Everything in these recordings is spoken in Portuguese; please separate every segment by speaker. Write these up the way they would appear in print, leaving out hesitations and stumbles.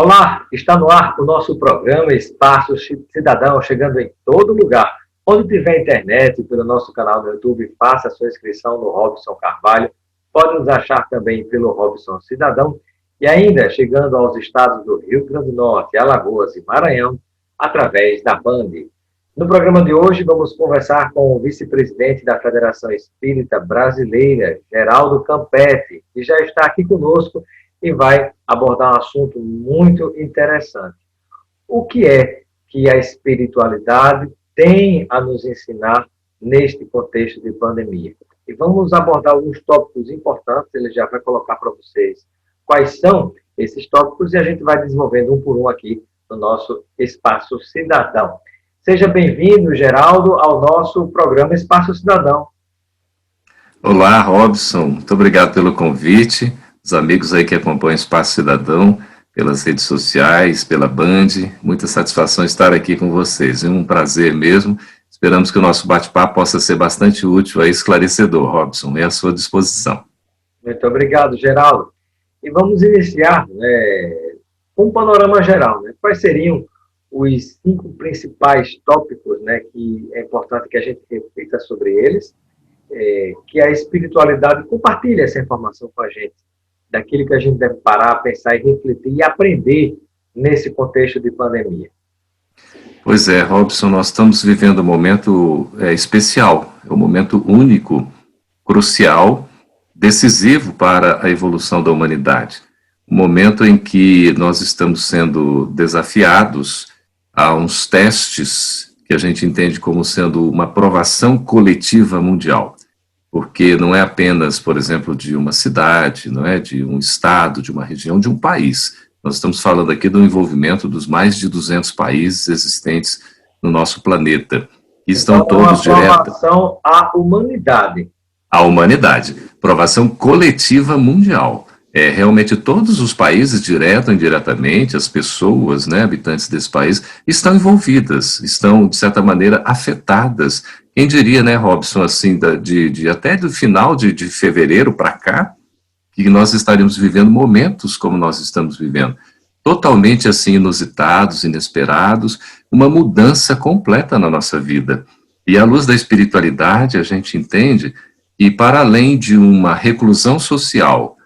Speaker 1: Olá, está no ar o nosso programa Espaço Cidadão, chegando em todo lugar. Onde tiver internet, pelo nosso canal no YouTube, faça a sua inscrição no Robson Carvalho. Pode nos achar também pelo Robson Cidadão. E ainda chegando aos estados do Rio Grande do Norte, Alagoas e Maranhão, através da Band. No programa de hoje, vamos conversar com o vice-presidente da Federação Espírita Brasileira, Geraldo Campetti, que já está aqui conosco e vai abordar um assunto muito interessante. O que é que a espiritualidade tem a nos ensinar neste contexto de pandemia? E vamos abordar alguns tópicos importantes, ele já vai colocar para vocês quais são esses tópicos e a gente vai desenvolvendo um por um aqui no nosso Espaço Cidadão. Seja bem-vindo, Geraldo, ao nosso programa Espaço Cidadão.
Speaker 2: Olá, Robson, muito obrigado pelo convite. Os amigos aí que acompanham o Espaço Cidadão, pelas redes sociais, pela Band, muita satisfação estar aqui com vocês, é um prazer mesmo. Esperamos que o nosso bate-papo possa ser bastante útil e esclarecedor, Robson, é à sua disposição.
Speaker 1: Muito obrigado, Geraldo. E vamos iniciar com um panorama geral. Quais seriam os 5 principais tópicos que é importante que a gente reflita sobre eles, que a espiritualidade compartilhe essa informação com a gente, daquilo que a gente deve parar, pensar e refletir e aprender nesse contexto de pandemia.
Speaker 2: Pois é, Robson, nós estamos vivendo um momento especial, um momento único, crucial, decisivo para a evolução da humanidade. Um momento em que nós estamos sendo desafiados a uns testes que a gente entende como sendo uma provação coletiva mundial. Porque não é apenas, por exemplo, de uma cidade, não é de um estado, de uma região, de um país. Nós estamos falando aqui do envolvimento dos mais de 200 países existentes no nosso planeta. E estão todos direto.
Speaker 1: Provação à humanidade.
Speaker 2: À humanidade. Provação coletiva mundial. Realmente todos os países, direto ou indiretamente, as pessoas, habitantes desse país, estão envolvidas, estão, de certa maneira, afetadas. Quem diria, Robson, assim, até do final de fevereiro para cá, que nós estaríamos vivendo momentos como nós estamos vivendo, totalmente assim inusitados, inesperados, uma mudança completa na nossa vida. E à luz da espiritualidade, a gente entende que para além de uma reclusão social,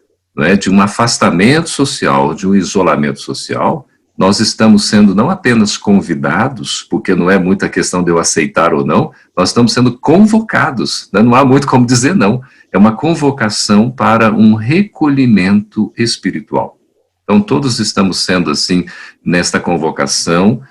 Speaker 2: de um afastamento social, de um isolamento social, nós estamos sendo não apenas convidados, porque não é muita questão de eu aceitar ou não, nós estamos sendo convocados, não há muito como dizer não, é uma convocação para um recolhimento espiritual. Então todos estamos sendo assim, nesta convocação,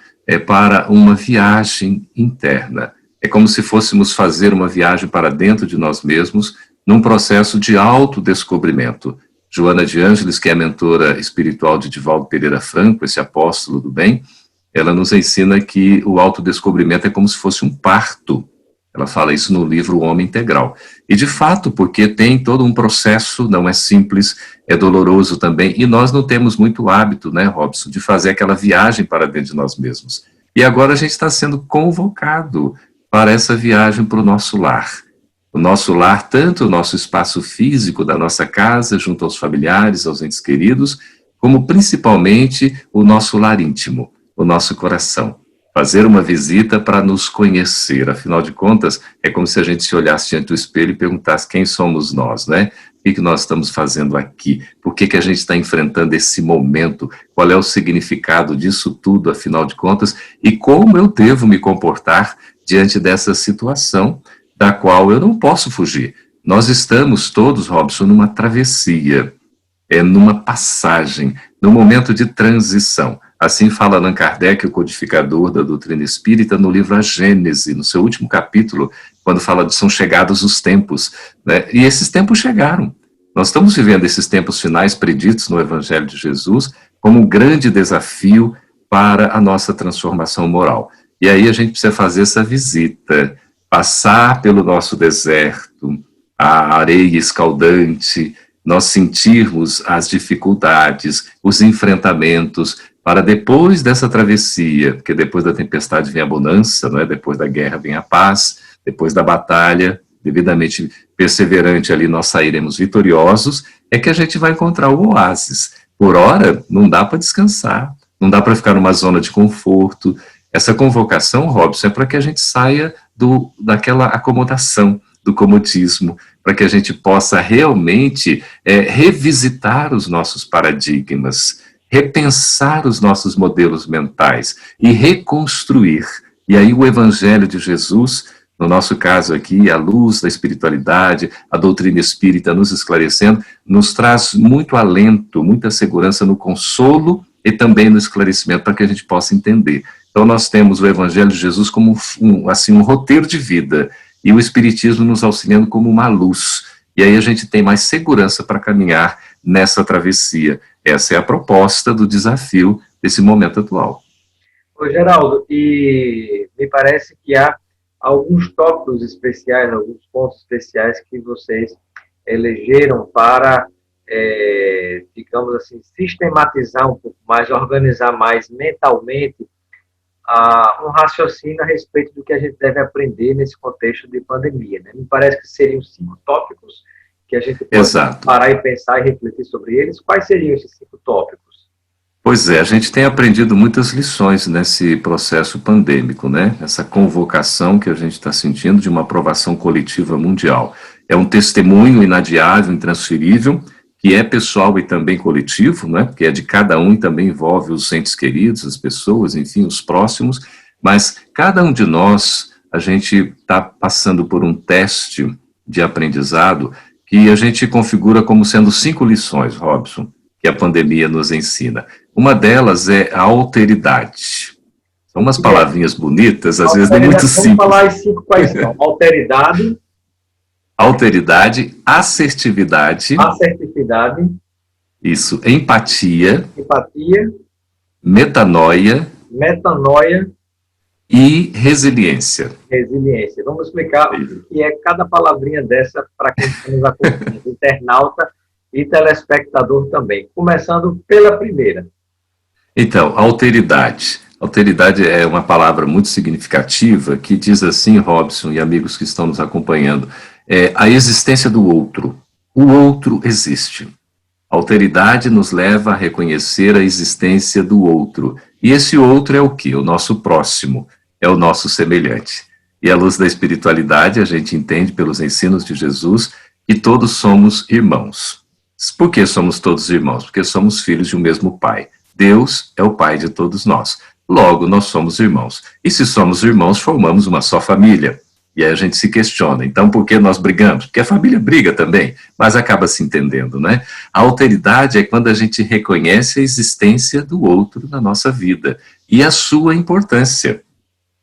Speaker 2: para uma viagem interna, é como se fôssemos fazer uma viagem para dentro de nós mesmos, num processo de autodescobrimento. Joana de Ângeles, que é a mentora espiritual de Divaldo Pereira Franco, esse apóstolo do bem, ela nos ensina que o autodescobrimento é como se fosse um parto. Ela fala isso no livro O Homem Integral. E de fato, porque tem todo um processo, não é simples, é doloroso também, e nós não temos muito hábito, Robson, de fazer aquela viagem para dentro de nós mesmos. E agora a gente está sendo convocado para essa viagem para o nosso lar. O nosso lar, tanto o nosso espaço físico da nossa casa, junto aos familiares, aos entes queridos, como principalmente o nosso lar íntimo, o nosso coração. Fazer uma visita para nos conhecer, afinal de contas, é como se a gente se olhasse diante do espelho e perguntasse quem somos nós, O que nós estamos fazendo aqui? Por que a gente está enfrentando esse momento? Qual é o significado disso tudo, afinal de contas? E como eu devo me comportar diante dessa situação da qual eu não posso fugir. Nós estamos todos, Robson, numa travessia, numa passagem, num momento de transição. Assim fala Allan Kardec, o codificador da doutrina espírita, no livro A Gênese, no seu último capítulo, quando fala de são chegados os tempos. E esses tempos chegaram. Nós estamos vivendo esses tempos finais preditos no Evangelho de Jesus como um grande desafio para a nossa transformação moral. E aí a gente precisa fazer essa visita, passar pelo nosso deserto, a areia escaldante, nós sentirmos as dificuldades, os enfrentamentos, para depois dessa travessia, porque depois da tempestade vem a bonança, depois da guerra vem a paz, depois da batalha, devidamente perseverante ali, nós sairemos vitoriosos, é que a gente vai encontrar o oásis. por hora, não dá para descansar, não dá para ficar numa zona de conforto. Essa convocação, Robson, é para que a gente saia daquela acomodação, do comodismo, para que a gente possa realmente revisitar os nossos paradigmas, repensar os nossos modelos mentais e reconstruir. E aí o Evangelho de Jesus, no nosso caso aqui, a luz da espiritualidade, a doutrina espírita nos esclarecendo, nos traz muito alento, muita segurança no consolo e também no esclarecimento, para que a gente possa entender. Então nós temos o Evangelho de Jesus como um roteiro de vida, e o Espiritismo nos auxiliando como uma luz. E aí a gente tem mais segurança para caminhar nessa travessia. Essa é a proposta do desafio desse momento atual.
Speaker 1: Ô, Geraldo, e me parece que há alguns tópicos especiais, alguns pontos especiais que vocês elegeram para, digamos assim, sistematizar um pouco mais, organizar mais mentalmente um raciocínio a respeito do que a gente deve aprender nesse contexto de pandemia. Né? Me parece que seriam 5 tópicos que a gente pode parar e pensar e refletir sobre eles. Quais seriam esses 5 tópicos?
Speaker 2: Pois é, a gente tem aprendido muitas lições nesse processo pandêmico, né? Essa convocação que a gente está sentindo de uma aprovação coletiva mundial. É um testemunho inadiável, intransferível, que é pessoal e também coletivo, né? Porque é de cada um e também envolve os entes queridos, as pessoas, enfim, os próximos, mas cada um de nós, a gente está passando por um teste de aprendizado que a gente configura como sendo 5 lições, Robson, que a pandemia nos ensina. Uma delas é a alteridade. São umas palavrinhas bonitas, às vezes nem muito simples.
Speaker 1: Vamos falar as 5 quais são. Alteridade.
Speaker 2: Alteridade, assertividade.
Speaker 1: Assertividade.
Speaker 2: Isso, empatia.
Speaker 1: Empatia.
Speaker 2: Metanoia.
Speaker 1: Metanoia.
Speaker 2: E resiliência.
Speaker 1: Resiliência. Vamos explicar o que é cada palavrinha dessa para quem está nos acompanhando, internauta e telespectador também. Começando pela primeira.
Speaker 2: Então, alteridade. Alteridade é uma palavra muito significativa que diz assim, Robson e amigos que estão nos acompanhando, a existência do outro. O outro existe. A alteridade nos leva a reconhecer a existência do outro. E esse outro é o quê? O nosso próximo, é o nosso semelhante. E à luz da espiritualidade, a gente entende pelos ensinos de Jesus que todos somos irmãos. Por que somos todos irmãos? Porque somos filhos de um mesmo Pai. Deus é o Pai de todos nós. Logo, nós somos irmãos. E se somos irmãos, formamos uma só família. E aí a gente se questiona, então por que nós brigamos? Porque a família briga também, mas acaba se entendendo, né? A alteridade é quando a gente reconhece a existência do outro na nossa vida e a sua importância.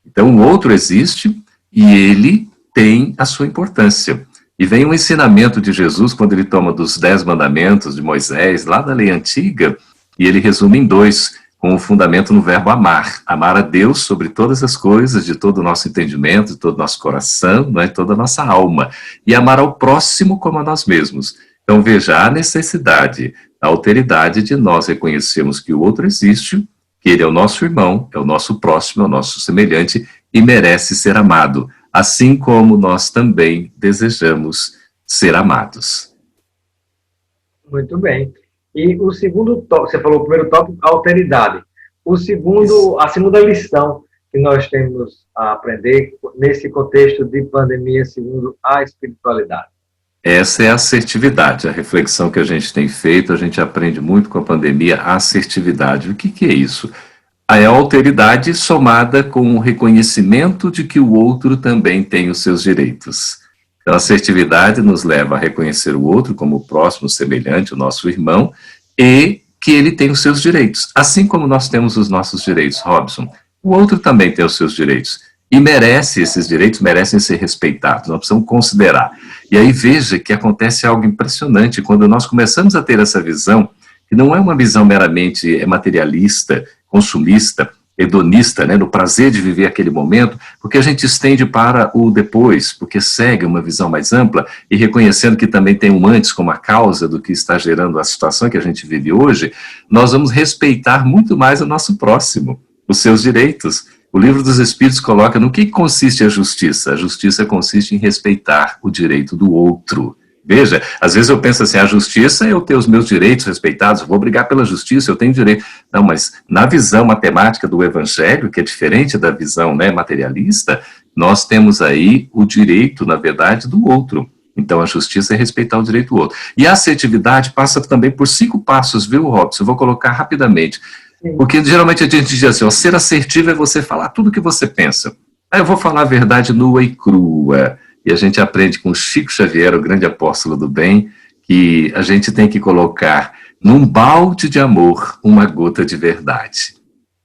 Speaker 2: Então o outro existe e ele tem a sua importância. E vem um ensinamento de Jesus quando ele toma dos 10 mandamentos de Moisés, lá da lei antiga, e ele resume em 2, com o fundamento no verbo amar. Amar a Deus sobre todas as coisas, de todo o nosso entendimento, de todo o nosso coração, né, toda a nossa alma. E amar ao próximo como a nós mesmos. Então veja a necessidade, a alteridade de nós reconhecermos que o outro existe, que ele é o nosso irmão, é o nosso próximo, é o nosso semelhante e merece ser amado, assim como nós também desejamos ser amados.
Speaker 1: Muito bem. E o segundo tópico, você falou o primeiro tópico, alteridade. A segunda lição que nós temos a aprender nesse contexto de pandemia, segundo a espiritualidade.
Speaker 2: Essa é a assertividade, a reflexão que a gente tem feito, a gente aprende muito com a pandemia, a assertividade. O que é isso? É a alteridade somada com o reconhecimento de que o outro também tem os seus direitos. Então, a assertividade nos leva a reconhecer o outro como o próximo, semelhante, o nosso irmão, e que ele tem os seus direitos. Assim como nós temos os nossos direitos, Robson, o outro também tem os seus direitos. E merece esses direitos, merecem ser respeitados. Nós precisamos considerar. E aí veja que acontece algo impressionante quando nós começamos a ter essa visão, que não é uma visão meramente materialista, consumista, hedonista, né, do prazer de viver aquele momento, porque a gente estende para o depois, porque segue uma visão mais ampla e reconhecendo que também tem um antes como a causa do que está gerando a situação que a gente vive hoje, nós vamos respeitar muito mais o nosso próximo, os seus direitos. O Livro dos Espíritos coloca no que consiste a justiça. A justiça consiste em respeitar o direito do outro, Veja, às vezes eu penso assim, a justiça é eu ter os meus direitos respeitados, eu vou brigar pela justiça, eu tenho direito. Não, mas na visão matemática do evangelho, que é diferente da visão, né, materialista, nós temos aí o direito, na verdade, do outro. Então a justiça é respeitar o direito do outro. E a assertividade passa também por 5 passos, viu, Robson? Eu vou colocar rapidamente. Porque geralmente a gente diz assim, ó, ser assertivo é você falar tudo o que você pensa. Aí eu vou falar a verdade nua e crua. E a gente aprende com Chico Xavier, o grande apóstolo do bem, que a gente tem que colocar num balde de amor uma gota de verdade.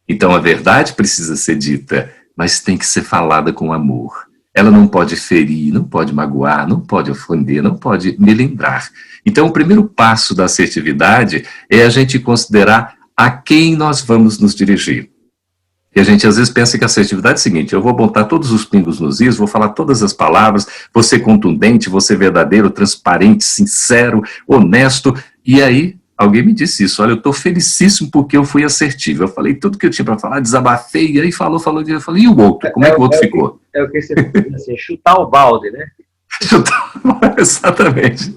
Speaker 2: Então a verdade precisa ser dita, mas tem que ser falada com amor. Ela não pode ferir, não pode magoar, não pode ofender, não pode melindrar. Então o primeiro passo da assertividade é a gente considerar a quem nós vamos nos dirigir. E a gente às vezes pensa que a assertividade é o seguinte, eu vou botar todos os pingos nos is, vou falar todas as palavras, vou ser contundente, vou ser verdadeiro, transparente, sincero, honesto. E aí, alguém me disse isso, olha, eu estou felicíssimo porque eu fui assertivo. Eu falei tudo que eu tinha para falar, desabafei, e aí falou, eu falei, e o outro? Como é que o outro ficou?
Speaker 1: É o que você diz assim, chutar o balde, né?
Speaker 2: Exatamente.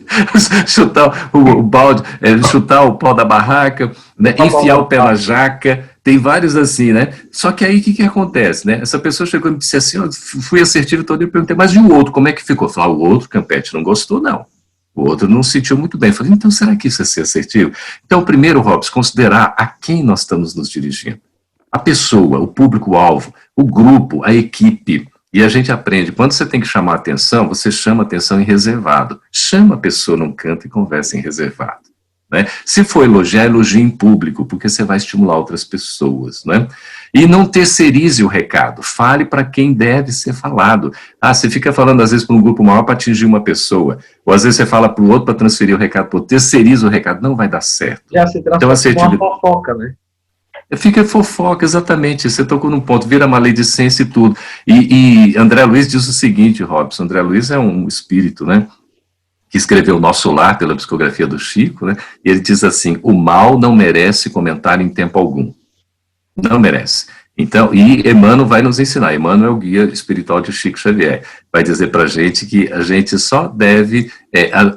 Speaker 2: Chutar o balde, chutar o pau da barraca, né? Enfiar o pé na jaca, tem vários assim, né? Só que aí o que acontece, né? Essa pessoa chegou e me disse assim, eu fui assertivo todo dia, eu perguntei, mas e o outro, como é que ficou? Eu falei, o outro, Campete, não gostou, não. O outro não se sentiu muito bem. Eu falei, então será que isso é ser assertivo? Então, primeiro, Robson, considerar a quem nós estamos nos dirigindo. A pessoa, o público-alvo, o grupo, a equipe. E a gente aprende, quando você tem que chamar a atenção, você chama a atenção em reservado. Chama a pessoa num canto e conversa em reservado. Né? Se for elogiar, elogie em público, porque você vai estimular outras pessoas. Né? E não terceirize o recado, fale para quem deve ser falado. Ah, você fica falando às vezes para um grupo maior para atingir uma pessoa, ou às vezes você fala para o outro para transferir o recado para o outro, terceiriza o recado, não vai dar certo.
Speaker 1: Já se transforma uma fofoca, né?
Speaker 2: Fica fofoca, exatamente, você tocou num ponto, vira maledicência e tudo. E André Luiz diz o seguinte, Robson, André Luiz é um espírito, né, que escreveu O Nosso Lar pela psicografia do Chico, né, e ele diz assim, o mal não merece comentário em tempo algum. Não merece. Então, e Emmanuel vai nos ensinar, Emmanuel é o guia espiritual de Chico Xavier, vai dizer pra gente que a gente só deve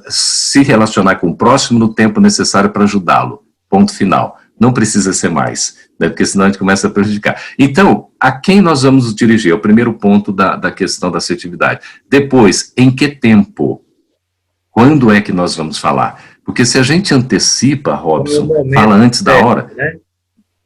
Speaker 2: se relacionar com o próximo no tempo necessário para ajudá-lo, ponto final. Não precisa ser mais, né, porque senão a gente começa a prejudicar. Então, a quem nós vamos nos dirigir? É o primeiro ponto da questão da assertividade. Depois, em que tempo? Quando é que nós vamos falar? Porque se a gente antecipa, Robson, fala antes da hora, né?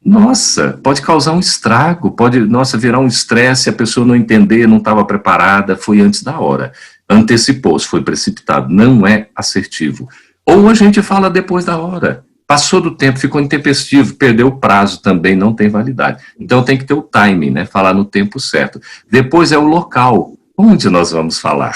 Speaker 2: Nossa, pode causar um estrago, pode, nossa, virar um estresse, a pessoa não entender, não estava preparada, foi antes da hora. Antecipou-se, foi precipitado, não é assertivo. Ou a gente fala depois da hora. Passou do tempo, ficou intempestivo, perdeu o prazo também, não tem validade. Então tem que ter o timing, né? Falar no tempo certo. Depois é o local, onde nós vamos falar.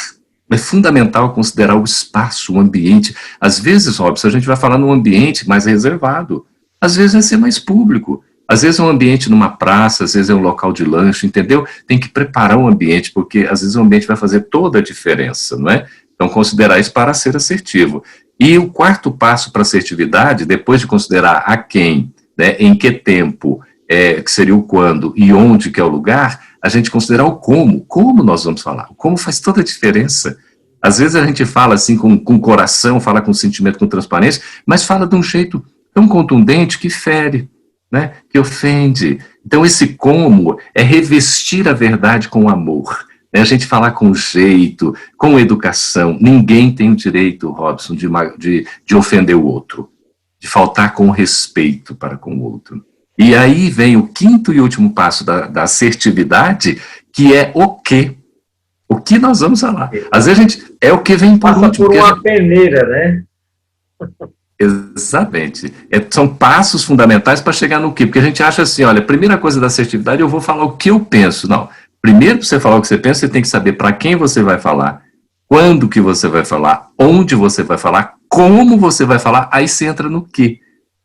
Speaker 2: É fundamental considerar o espaço, o ambiente. Às vezes, Robson, a gente vai falar num ambiente mais reservado. Às vezes vai ser mais público. Às vezes é um ambiente numa praça, às vezes é um local de lanche, entendeu? Tem que preparar o ambiente, porque às vezes o ambiente vai fazer toda a diferença, não é? Então considerar isso para ser assertivo. E o quarto passo para a assertividade, depois de considerar a quem, né, em que tempo, que seria o quando e onde que é o lugar, a gente considerar o como nós vamos falar. O como faz toda a diferença. Às vezes a gente fala assim com coração, fala com sentimento, com transparência, mas fala de um jeito tão contundente que fere, né, que ofende. Então esse como é revestir a verdade com amor. A gente falar com jeito, com educação. Ninguém tem o direito, Robson, de ofender o outro, de faltar com respeito para com o outro. E aí vem o quinto e último passo da assertividade, que é o quê? O que nós vamos falar. Às vezes a gente, é o que vem por
Speaker 1: passa
Speaker 2: último.
Speaker 1: Por uma peneira, né?
Speaker 2: Exatamente. São passos fundamentais para chegar no quê? Porque a gente acha assim, olha, a primeira coisa da assertividade, eu vou falar o que eu penso. Não. Primeiro, para você falar o que você pensa, você tem que saber para quem você vai falar, quando que você vai falar, onde você vai falar, como você vai falar, aí você entra no quê.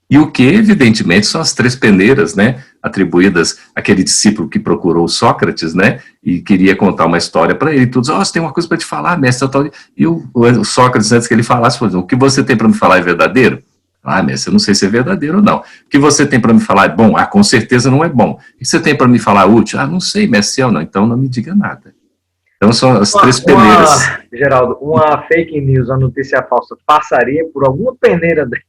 Speaker 2: E o que, evidentemente, são as 3 peneiras, né, atribuídas àquele discípulo que procurou Sócrates, né, e queria contar uma história para ele. Todos, você tem uma coisa para te falar, mestre. E o Sócrates, antes que ele falasse, falou, o que você tem para me falar é verdadeiro? Ah, mestre, eu não sei se é verdadeiro ou não. O que você tem para me falar é bom? Ah, com certeza não é bom. O que você tem para me falar útil? Ah, não sei, mestre, ou não. Então não me diga nada. Então são as três peneiras.
Speaker 1: Geraldo, uma fake news, uma notícia falsa, passaria por alguma peneira dessa?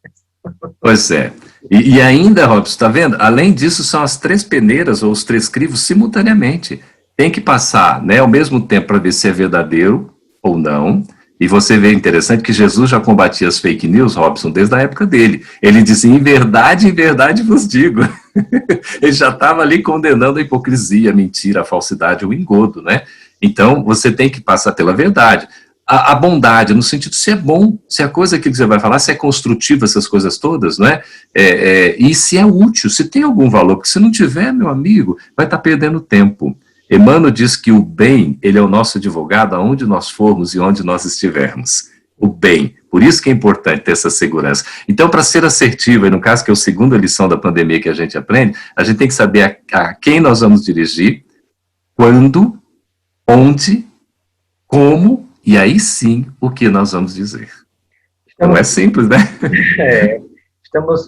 Speaker 2: Pois é. E ainda, Robson, está vendo? Além disso, são as três peneiras ou os três crivos simultaneamente. Tem que passar, né, ao mesmo tempo para ver se é verdadeiro ou não. E você vê interessante que Jesus já combatia as fake news, Robson, desde a época dele. Ele dizia, em verdade vos digo. Ele já estava ali condenando a hipocrisia, a mentira, a falsidade, o engodo, né? Então, você tem que passar pela verdade. A bondade, no sentido se é bom, se a coisa que você vai falar, se é construtiva, essas coisas todas, não é? E se é útil, se tem algum valor, porque se não tiver, meu amigo, vai estar perdendo tempo. Emmanuel diz que o bem, ele é o nosso advogado aonde nós formos e onde nós estivermos. O bem. Por isso que é importante ter essa segurança. Então, para ser assertivo, e no caso que é a segunda lição da pandemia que a gente aprende, a gente tem que saber a quem nós vamos dirigir, quando, onde, como, e aí sim o que nós vamos dizer. Não é simples, né?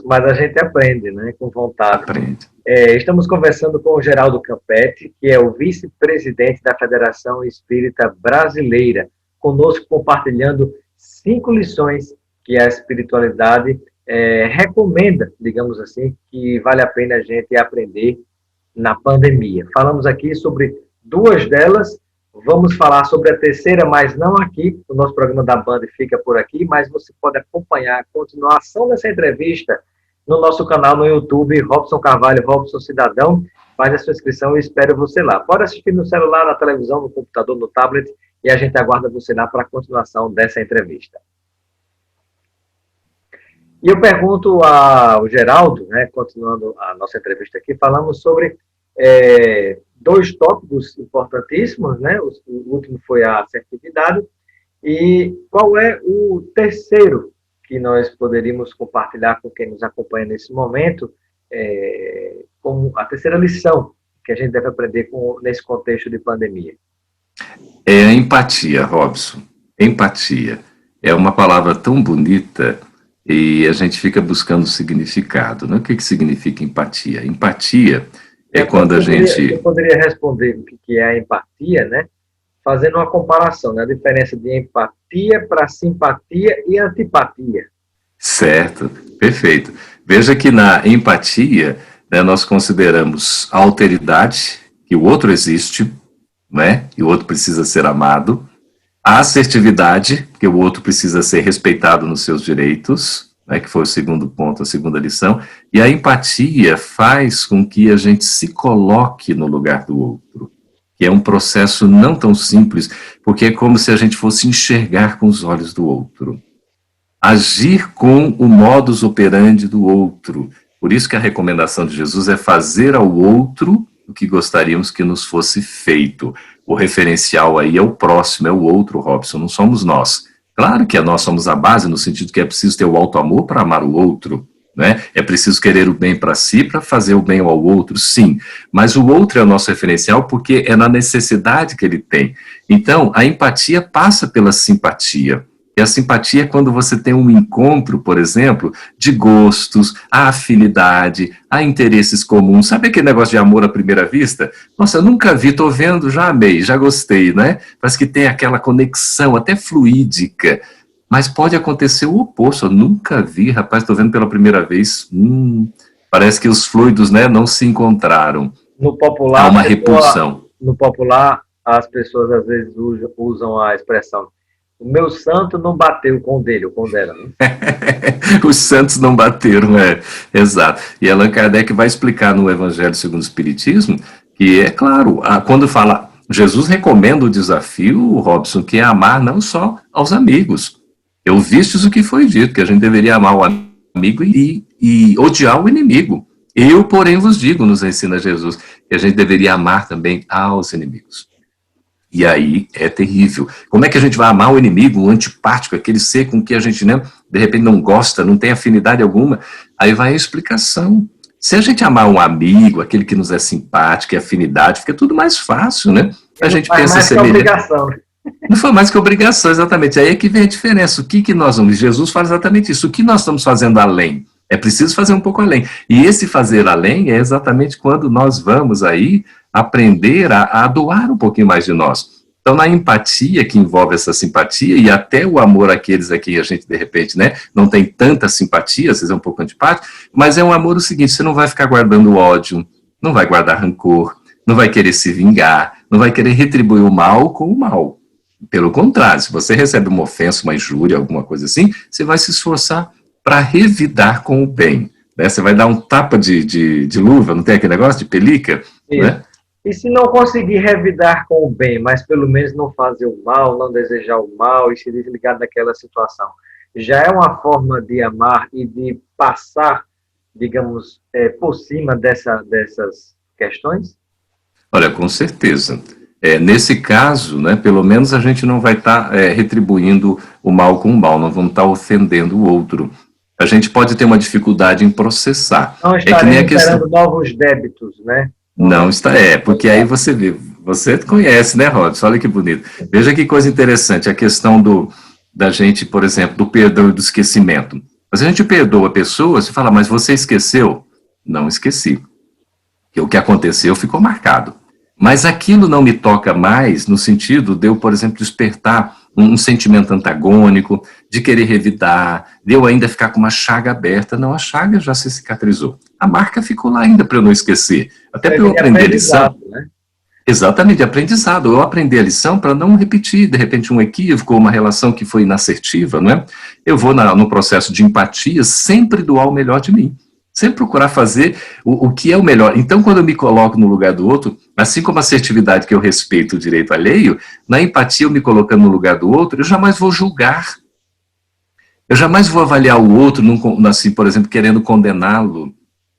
Speaker 1: Mas a gente aprende, né? Com vontade.
Speaker 2: Aprende.
Speaker 1: Estamos conversando com o Geraldo Campetti, que é o vice-presidente da Federação Espírita Brasileira, conosco compartilhando 5 lições que a espiritualidade recomenda, digamos assim, que vale a pena a gente aprender na pandemia. Falamos aqui sobre 2 delas, vamos falar sobre a terceira, mas não aqui, o nosso programa da Band fica por aqui, mas você pode acompanhar a continuação dessa entrevista no nosso canal no YouTube, Robson Carvalho, Robson Cidadão. Faz a sua inscrição e espero você lá. Pode assistir no celular, na televisão, no computador, no tablet, e a gente aguarda você lá para a continuação dessa entrevista. E eu pergunto ao Geraldo, né, continuando a nossa entrevista aqui, falamos sobre 2 tópicos importantíssimos, né? O último foi a assertividade. E qual é o terceiro que nós poderíamos compartilhar com quem nos acompanha nesse momento, como a terceira lição que a gente deve aprender nesse contexto de pandemia?
Speaker 2: É a empatia, Robson. Empatia. É uma palavra tão bonita e a gente fica buscando significado, né? O que significa empatia? Empatia é quando a gente...
Speaker 1: Eu poderia responder o que é a empatia, né? Fazendo uma comparação, né? A diferença de empatia para simpatia e antipatia.
Speaker 2: Certo, perfeito. Veja que na empatia, né, nós consideramos a alteridade, que o outro existe, né? E o outro precisa ser amado. A assertividade, que o outro precisa ser respeitado nos seus direitos, né, que foi o segundo ponto, a segunda lição. E a empatia faz com que a gente se coloque no lugar do outro, que é um processo não tão simples, porque é como se a gente fosse enxergar com os olhos do outro. Agir com o modus operandi do outro. Por isso que a recomendação de Jesus é fazer ao outro o que gostaríamos que nos fosse feito. O referencial aí é o próximo, é o outro, Robson, não somos nós. Claro que nós somos a base, no sentido que é preciso ter o auto-amor para amar o outro, né? É preciso querer o bem para si, para fazer o bem ao outro, sim. Mas o outro é o nosso referencial porque é na necessidade que ele tem. Então, a empatia passa pela simpatia. E a simpatia é quando você tem um encontro, por exemplo, de gostos, a afinidade, a interesses comuns. Sabe aquele negócio de amor à primeira vista? Nossa, eu nunca vi, estou vendo, já amei, já gostei, né? Parece que tem aquela conexão, até fluídica. Mas pode acontecer o oposto. Eu nunca vi, rapaz, estou vendo pela primeira vez. Parece que os fluidos, né, não se encontraram.
Speaker 1: No popular,
Speaker 2: há uma repulsão.
Speaker 1: No popular, as pessoas às vezes usam a expressão: o meu santo não bateu com o dele, ou com o dela. Né?
Speaker 2: Os santos não bateram, exato. E Allan Kardec vai explicar no Evangelho segundo o Espiritismo que, é claro, quando fala, Jesus recomenda o desafio, Robson, que é amar não só aos amigos. Eu vistes o que foi dito, que a gente deveria amar o amigo e odiar o inimigo. Eu, porém, vos digo, nos ensina Jesus, que a gente deveria amar também aos inimigos. E aí é terrível. Como é que a gente vai amar o inimigo, o antipático, aquele ser com que a gente, né, de repente não gosta, não tem afinidade alguma? Aí vai a explicação. Se a gente amar um amigo, aquele que nos é simpático, e afinidade, fica tudo mais fácil, né? A gente pensa semelhante. Não foi mais que obrigação, exatamente. Aí é que vem a diferença. O que nós vamos... Jesus fala exatamente isso. O que nós estamos fazendo além? É preciso fazer um pouco além. E esse fazer além é exatamente quando nós vamos aí aprender a doar um pouquinho mais de nós. Então, na empatia, que envolve essa simpatia, e até o amor àqueles a quem a gente, de repente, né, não tem tanta simpatia, às vezes é um pouco antipático, mas é um amor o seguinte, você não vai ficar guardando ódio, não vai guardar rancor, não vai querer se vingar, não vai querer retribuir o mal com o mal. Pelo contrário, se você recebe uma ofensa, uma injúria, alguma coisa assim, você vai se esforçar para revidar com o bem. Né? Você vai dar um tapa de luva, não tem aquele negócio de pelica? Né?
Speaker 1: E se não conseguir revidar com o bem, mas pelo menos não fazer o mal, não desejar o mal e se desligar daquela situação, já é uma forma de amar e de passar, digamos, por cima dessas questões?
Speaker 2: Olha, com certeza. Nesse caso, né, pelo menos a gente não vai estar retribuindo o mal com o mal, não vamos estar ofendendo o outro. A gente pode ter uma dificuldade em processar.
Speaker 1: Não estaremos gerando novos débitos, né?
Speaker 2: Não está, porque aí você vê, você conhece, né, Robson? Olha que bonito. Veja que coisa interessante, a questão da gente, por exemplo, do perdão e do esquecimento. Mas a gente perdoa a pessoa, você fala, mas você esqueceu? Não esqueci. Porque o que aconteceu ficou marcado. Mas aquilo não me toca mais no sentido de eu, por exemplo, despertar um sentimento antagônico, de querer revidar, de eu ainda ficar com uma chaga aberta. Não, a chaga já se cicatrizou. A marca ficou lá ainda para eu não esquecer. Até para eu aprender a lição. Né? Exatamente, aprendizado. Eu aprendi a lição para não repetir, de repente, um equívoco, uma relação que foi inassertiva, não é? Eu vou no processo de empatia sempre doar o melhor de mim. Sempre procurar fazer o que é o melhor. Então, quando eu me coloco no lugar do outro, assim como a assertividade que eu respeito o direito alheio, na empatia eu me colocando no lugar do outro, eu jamais vou julgar. Eu jamais vou avaliar o outro, assim, por exemplo, querendo condená-lo.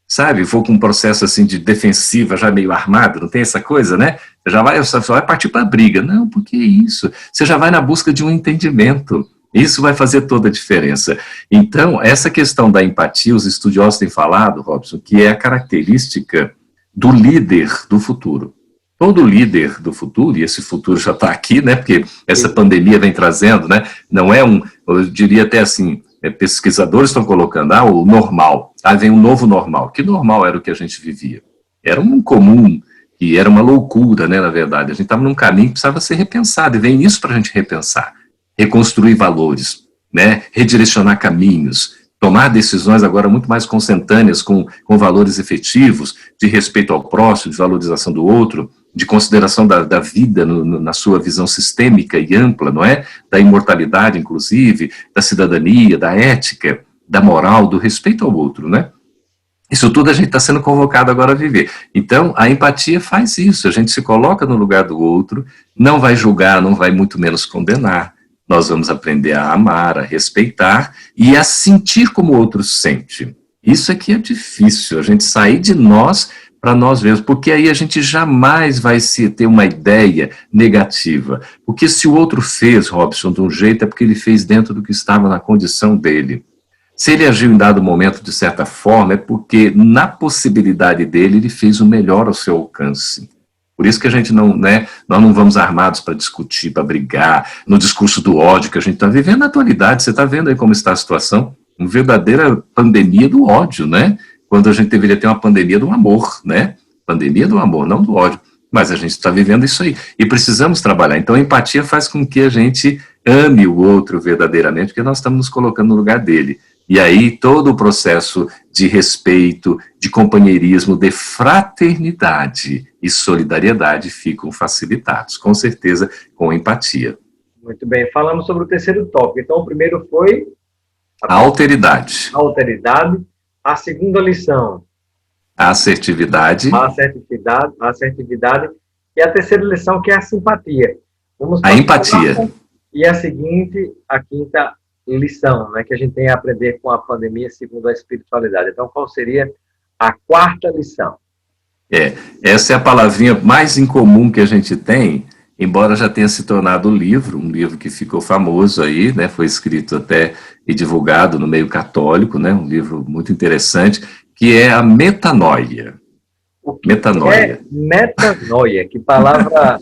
Speaker 2: Sabe? Vou com um processo assim de defensiva, já meio armado, não tem essa coisa, né? Você vai partir para a briga. Não, por que isso? Você já vai na busca de um entendimento. Isso vai fazer toda a diferença. Então, essa questão da empatia, os estudiosos têm falado, Robson, que é a característica do líder do futuro. Todo líder do futuro, e esse futuro já está aqui, né? Porque essa pandemia vem trazendo, né? Não é eu diria até assim, pesquisadores estão colocando, o normal, vem um novo normal. Que normal era o que a gente vivia? Era um comum, que era uma loucura, né? Na verdade, a gente estava num caminho que precisava ser repensado, e vem isso para a gente repensar. Reconstruir valores, né? Redirecionar caminhos, tomar decisões agora muito mais consentâneas com valores efetivos, de respeito ao próximo, de valorização do outro, de consideração da vida na sua visão sistêmica e ampla, não é? Da imortalidade, inclusive, da cidadania, da ética, da moral, do respeito ao outro, né? Isso tudo a gente está sendo convocado agora a viver. Então, a empatia faz isso, a gente se coloca no lugar do outro, não vai julgar, não vai muito menos condenar. Nós vamos aprender a amar, a respeitar e a sentir como o outro sente. Isso aqui é difícil, a gente sair de nós para nós mesmos, porque aí a gente jamais vai ter uma ideia negativa. Porque se o outro fez, Robson, de um jeito, é porque ele fez dentro do que estava na condição dele. Se ele agiu em dado momento de certa forma, é porque na possibilidade dele, ele fez o melhor ao seu alcance. Por isso que a gente não, né, nós não vamos armados para discutir, para brigar, no discurso do ódio que a gente está vivendo na atualidade. Você está vendo aí como está a situação? Uma verdadeira pandemia do ódio, né? Quando a gente deveria ter uma pandemia do amor, né? Pandemia do amor, não do ódio. Mas a gente está vivendo isso aí. E precisamos trabalhar. Então, a empatia faz com que a gente ame o outro verdadeiramente, porque nós estamos nos colocando no lugar dele. E aí, todo o processo de respeito, de companheirismo, de fraternidade e solidariedade ficam facilitados, com certeza, com empatia.
Speaker 1: Muito bem. Falamos sobre o terceiro tópico. Então, o primeiro foi...
Speaker 2: A alteridade.
Speaker 1: A alteridade. A segunda lição.
Speaker 2: A assertividade.
Speaker 1: A assertividade. E a terceira lição, que é a simpatia. Vamos
Speaker 2: a empatia.
Speaker 1: E a seguinte, a quinta lição, né, que a gente tem a aprender com a pandemia segundo a espiritualidade. Então, qual seria a quarta lição?
Speaker 2: Essa é a palavrinha mais incomum que a gente tem, embora já tenha se tornado um livro que ficou famoso aí, né, foi escrito até e divulgado no meio católico, né, um livro muito interessante, que é a metanoia.
Speaker 1: Metanoia. Metanoia, que palavra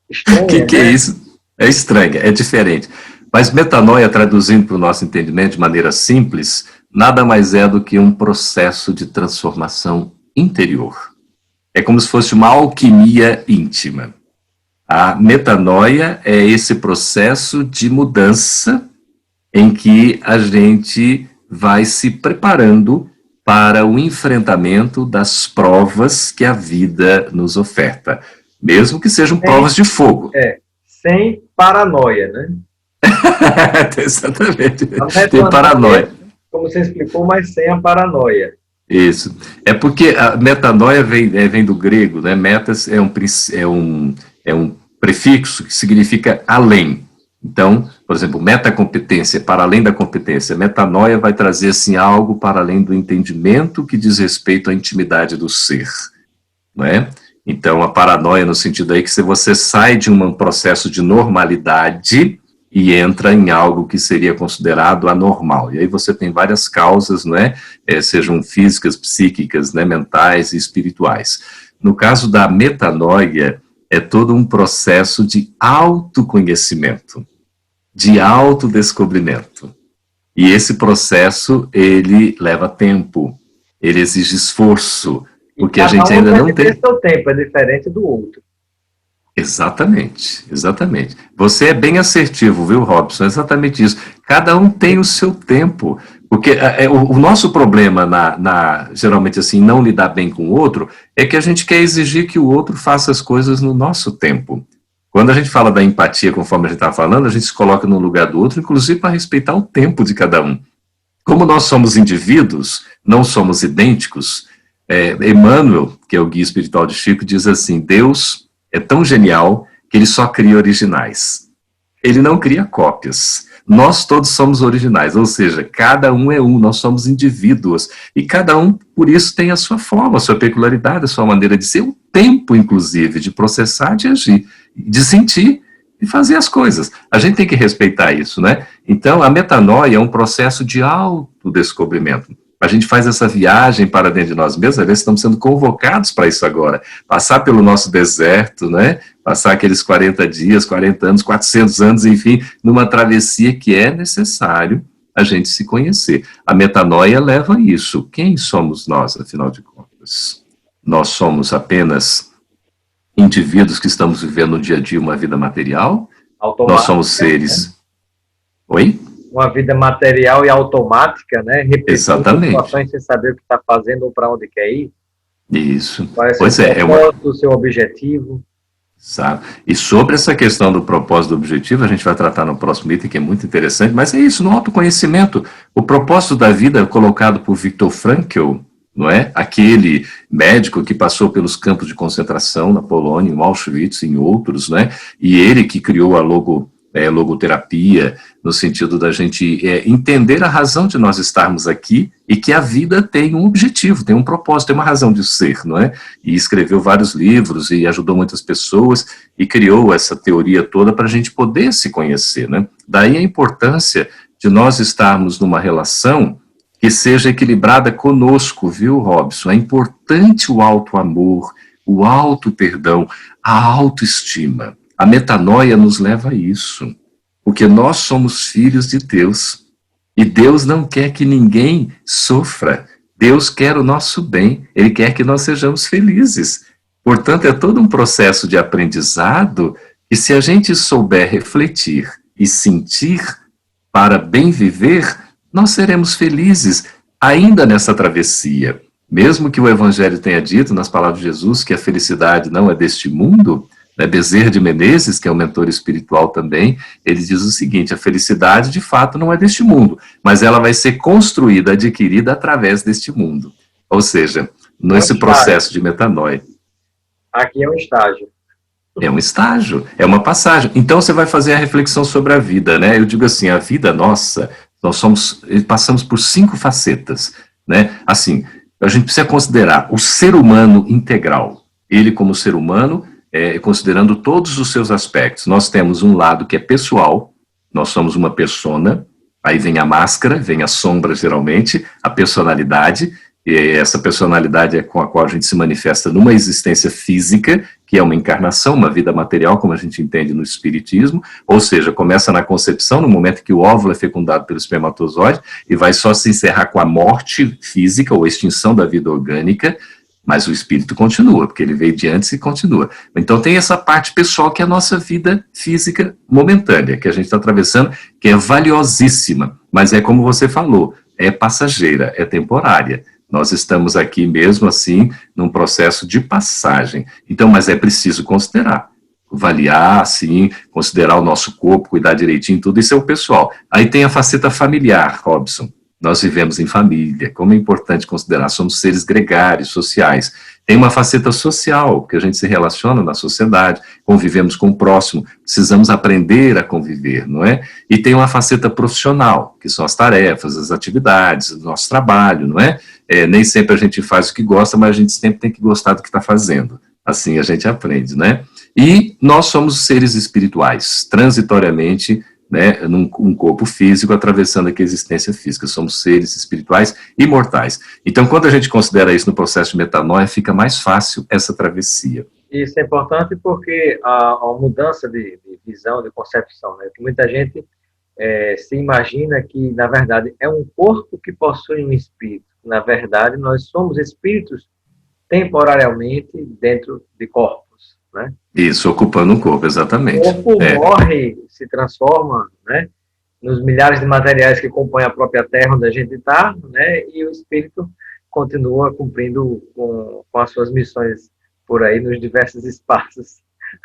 Speaker 1: estranha.
Speaker 2: O que é isso? É estranha, é diferente. Mas metanoia, traduzindo para o nosso entendimento de maneira simples, nada mais é do que um processo de transformação interior. É como se fosse uma alquimia íntima. A metanoia é esse processo de mudança em que a gente vai se preparando para o enfrentamento das provas que a vida nos oferta, mesmo que sejam provas de fogo.
Speaker 1: Sem paranoia, né?
Speaker 2: Exatamente, tem paranoia.
Speaker 1: Como você explicou, mas sem a paranoia.
Speaker 2: Isso. É porque a metanoia vem do grego, né? Metas é um prefixo que significa além. Então, por exemplo, metacompetência, para além da competência. Metanoia vai trazer assim, algo para além do entendimento que diz respeito à intimidade do ser. Não é? Então, a paranoia no sentido aí que se você sai de um processo de normalidade e entra em algo que seria considerado anormal. E aí você tem várias causas, não é? Sejam físicas, psíquicas, né, mentais e espirituais. No caso da metanoia, é todo um processo de autoconhecimento, de autodescobrimento. E esse processo, ele leva tempo, ele exige esforço, porque a gente ainda não tem...
Speaker 1: seu tempo é diferente do outro.
Speaker 2: Exatamente, exatamente. Você é bem assertivo, viu, Robson? Exatamente isso. Cada um tem o seu tempo, porque o nosso problema, geralmente assim, não lidar bem com o outro, é que a gente quer exigir que o outro faça as coisas no nosso tempo. Quando a gente fala da empatia, conforme a gente está falando, a gente se coloca no lugar do outro, inclusive para respeitar o tempo de cada um. Como nós somos indivíduos, não somos idênticos, Emmanuel, que é o guia espiritual de Chico, diz assim, Deus é tão genial que ele só cria originais. Ele não cria cópias. Nós todos somos originais, ou seja, cada um é um, nós somos indivíduos. E cada um, por isso, tem a sua forma, a sua peculiaridade, a sua maneira de ser, o tempo, inclusive, de processar, de agir, de sentir e fazer as coisas. A gente tem que respeitar isso, né? Então, a metanoia é um processo de autodescobrimento. A gente faz essa viagem para dentro de nós mesmos, às vezes estamos sendo convocados para isso agora. Passar pelo nosso deserto, né? Passar aqueles 40 dias, 40 anos, 400 anos, enfim, numa travessia que é necessário a gente se conhecer. A metanoia leva a isso. Quem somos nós, afinal de contas? Nós somos apenas indivíduos que estamos vivendo no dia a dia uma vida material? Nós somos seres... Né? Oi?
Speaker 1: Uma vida material e automática, né?
Speaker 2: Exatamente.
Speaker 1: Situações sem saber o que está fazendo ou para onde quer ir.
Speaker 2: Isso.
Speaker 1: Pois é o seu objetivo.
Speaker 2: Sabe? E sobre essa questão do propósito do objetivo, a gente vai tratar no próximo item, que é muito interessante, mas é isso, no autoconhecimento. O propósito da vida colocado por Viktor Frankl, não é? Aquele médico que passou pelos campos de concentração na Polônia, em Auschwitz, em outros, né? E ele que criou a logoterapia, no sentido da gente entender a razão de nós estarmos aqui e que a vida tem um objetivo, tem um propósito, tem uma razão de ser, não é? E escreveu vários livros e ajudou muitas pessoas e criou essa teoria toda para a gente poder se conhecer, né? Daí a importância de nós estarmos numa relação que seja equilibrada conosco, viu, Robson? É importante o auto-amor, o auto-perdão, a autoestima. A metanoia nos leva a isso, porque nós somos filhos de Deus, e Deus não quer que ninguém sofra, Deus quer o nosso bem, Ele quer que nós sejamos felizes. Portanto, é todo um processo de aprendizado, e se a gente souber refletir e sentir para bem viver, nós seremos felizes, ainda nessa travessia. Mesmo que o Evangelho tenha dito, nas palavras de Jesus, que a felicidade não é deste mundo, Bezerra de Menezes, que é um mentor espiritual também, ele diz o seguinte, a felicidade de fato não é deste mundo, mas ela vai ser construída, adquirida através deste mundo. Ou seja, nesse processo de metanoia.
Speaker 1: Aqui é um estágio.
Speaker 2: É um estágio, é uma passagem. Então você vai fazer a reflexão sobre a vida, né? Eu digo assim, a vida nossa, passamos por 5 facetas, né? Assim, a gente precisa considerar o ser humano integral. Ele como ser humano, considerando todos os seus aspectos. Nós temos um lado que é pessoal, nós somos uma persona, aí vem a máscara, vem a sombra geralmente, a personalidade, e essa personalidade é com a qual a gente se manifesta numa existência física, que é uma encarnação, uma vida material, como a gente entende no espiritismo, ou seja, começa na concepção, no momento que o óvulo é fecundado pelo espermatozoide, e vai só se encerrar com a morte física, ou extinção da vida orgânica, mas o espírito continua, porque ele veio de antes e continua. Então tem essa parte pessoal que é a nossa vida física momentânea, que a gente está atravessando, que é valiosíssima, mas é como você falou, é passageira, é temporária. Nós estamos aqui mesmo assim, num processo de passagem. Então, mas é preciso considerar, avaliar, sim, considerar o nosso corpo, cuidar direitinho, tudo isso é o pessoal. Aí tem a faceta familiar, Robson. Nós vivemos em família, como é importante considerar, somos seres gregários, sociais. Tem uma faceta social, que a gente se relaciona na sociedade, convivemos com o próximo, precisamos aprender a conviver, não é? E tem uma faceta profissional, que são as tarefas, as atividades, o nosso trabalho, não é? Nem sempre a gente faz o que gosta, mas a gente sempre tem que gostar do que está fazendo. Assim a gente aprende, né? E nós somos seres espirituais, transitoriamente, né, num corpo físico, atravessando aqui a existência física. Somos seres espirituais imortais. Então, quando a gente considera isso no processo de metanoia, fica mais fácil essa travessia.
Speaker 1: Isso é importante porque a mudança de visão, de concepção, né? Que muita gente se imagina que, na verdade, é um corpo que possui um espírito. Na verdade, nós somos espíritos temporariamente dentro de corpos, né?
Speaker 2: Isso, ocupando um corpo, exatamente.
Speaker 1: O corpo morre, se transforma, né, nos milhares de materiais que compõem a própria Terra onde a gente está, né, e o espírito continua cumprindo com as suas missões por aí nos diversos espaços.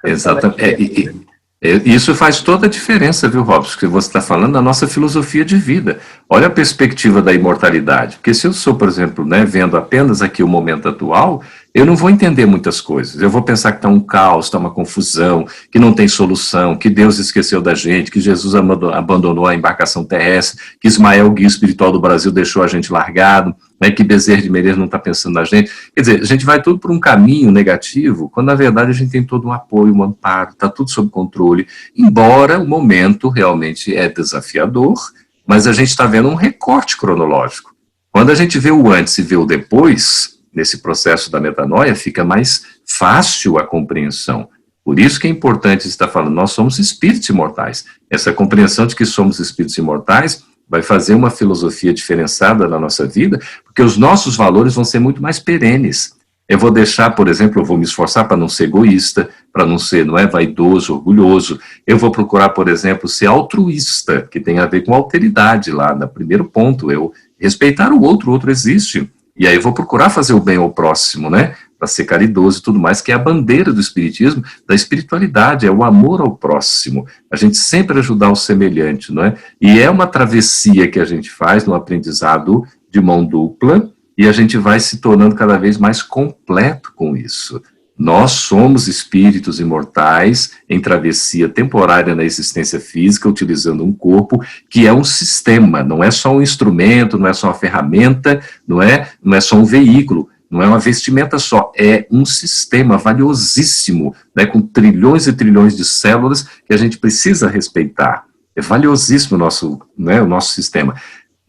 Speaker 2: Exatamente. Isso faz toda a diferença, viu, Robson, que você está falando da nossa filosofia de vida. Olha a perspectiva da imortalidade, porque se eu sou, por exemplo, né, vendo apenas aqui o momento atual, eu não vou entender muitas coisas. Eu vou pensar que está um caos, está uma confusão, que não tem solução, que Deus esqueceu da gente, que Jesus abandonou a embarcação terrestre, que Ismael, guia espiritual do Brasil, deixou a gente largado, né, que Bezerra de Menezes não está pensando na gente. Quer dizer, a gente vai tudo por um caminho negativo, quando na verdade a gente tem todo um apoio, um amparo, está tudo sob controle, embora o momento realmente é desafiador, mas a gente está vendo um recorte cronológico. Quando a gente vê o antes e vê o depois, nesse processo da metanoia, fica mais fácil a compreensão. Por isso que é importante estar falando, nós somos espíritos imortais. Essa compreensão de que somos espíritos imortais vai fazer uma filosofia diferenciada na nossa vida, porque os nossos valores vão ser muito mais perenes. Eu vou deixar, por exemplo, eu vou me esforçar para não ser egoísta, para não ser, não é, vaidoso, orgulhoso. Eu vou procurar, por exemplo, ser altruísta, que tem a ver com alteridade lá, no primeiro ponto, eu respeitar o outro existe. E aí eu vou procurar fazer o bem ao próximo, né? Para ser caridoso e tudo mais, que é a bandeira do espiritismo, da espiritualidade, é o amor ao próximo. A gente sempre ajudar o semelhante, não é? E é uma travessia que a gente faz no aprendizado de mão dupla, e a gente vai se tornando cada vez mais completo com isso. Nós somos espíritos imortais em travessia temporária na existência física, utilizando um corpo que é um sistema, não é só um instrumento, não é só uma ferramenta, não é só um veículo, não é uma vestimenta só, é um sistema valiosíssimo, né, com trilhões e trilhões de células que a gente precisa respeitar. É valiosíssimo o nosso sistema.